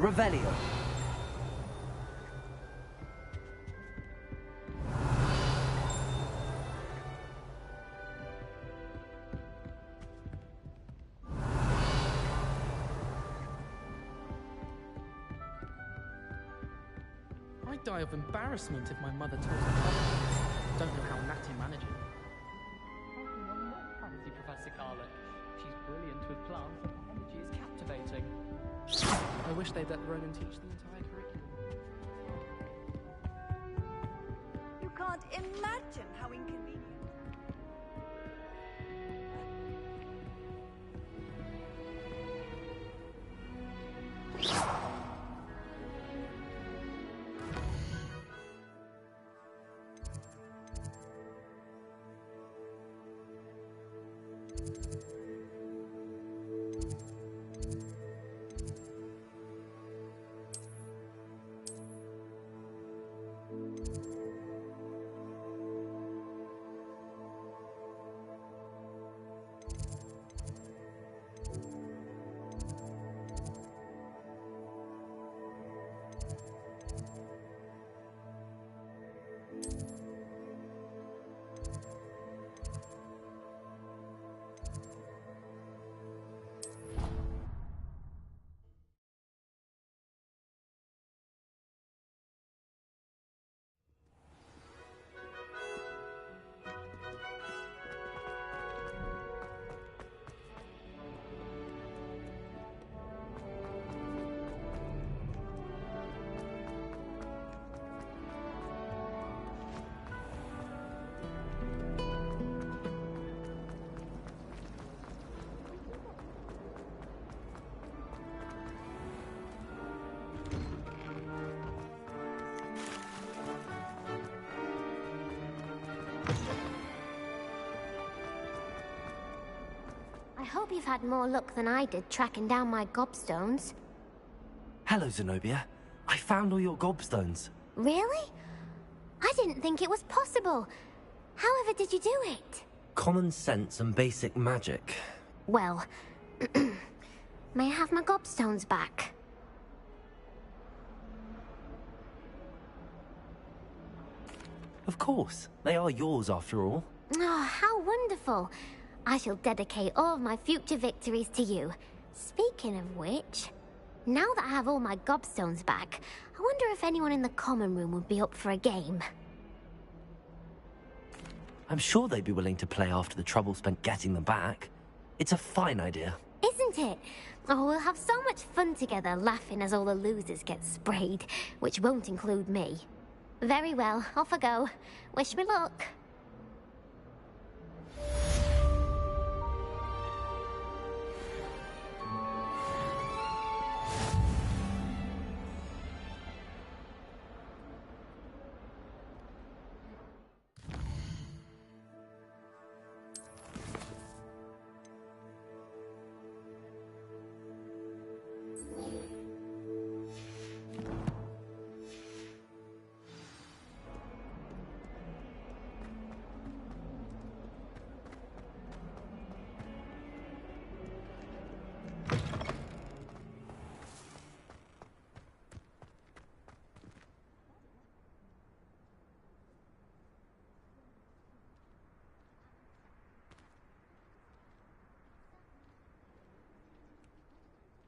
Revelio. I'd die of embarrassment if my mother taught me Hogwarts. Don't know how Natty managed it. Fancy Professor Carla. She's brilliant with plants and her energy is captivating. I wish they'd let Ronan teach the entire curriculum. You can't imagine how inconvenient. I hope you've had more luck than I did tracking down my gobstones. Hello, Zenobia. I found all your gobstones. Really? I didn't think it was possible. However did you do it? Common sense and basic magic. Well, may I have my gobstones back? Of course. They are yours, after all. Oh, how wonderful. I shall dedicate all of my future victories to you. Speaking of which, now that I have all my gobstones back, I wonder if anyone in the common room would be up for a game. I'm sure they'd be willing to play after the trouble spent getting them back. It's a fine idea. Isn't it? Oh, we'll have so much fun together, laughing as all the losers get sprayed, which won't include me. Very well, off I go. Wish me luck.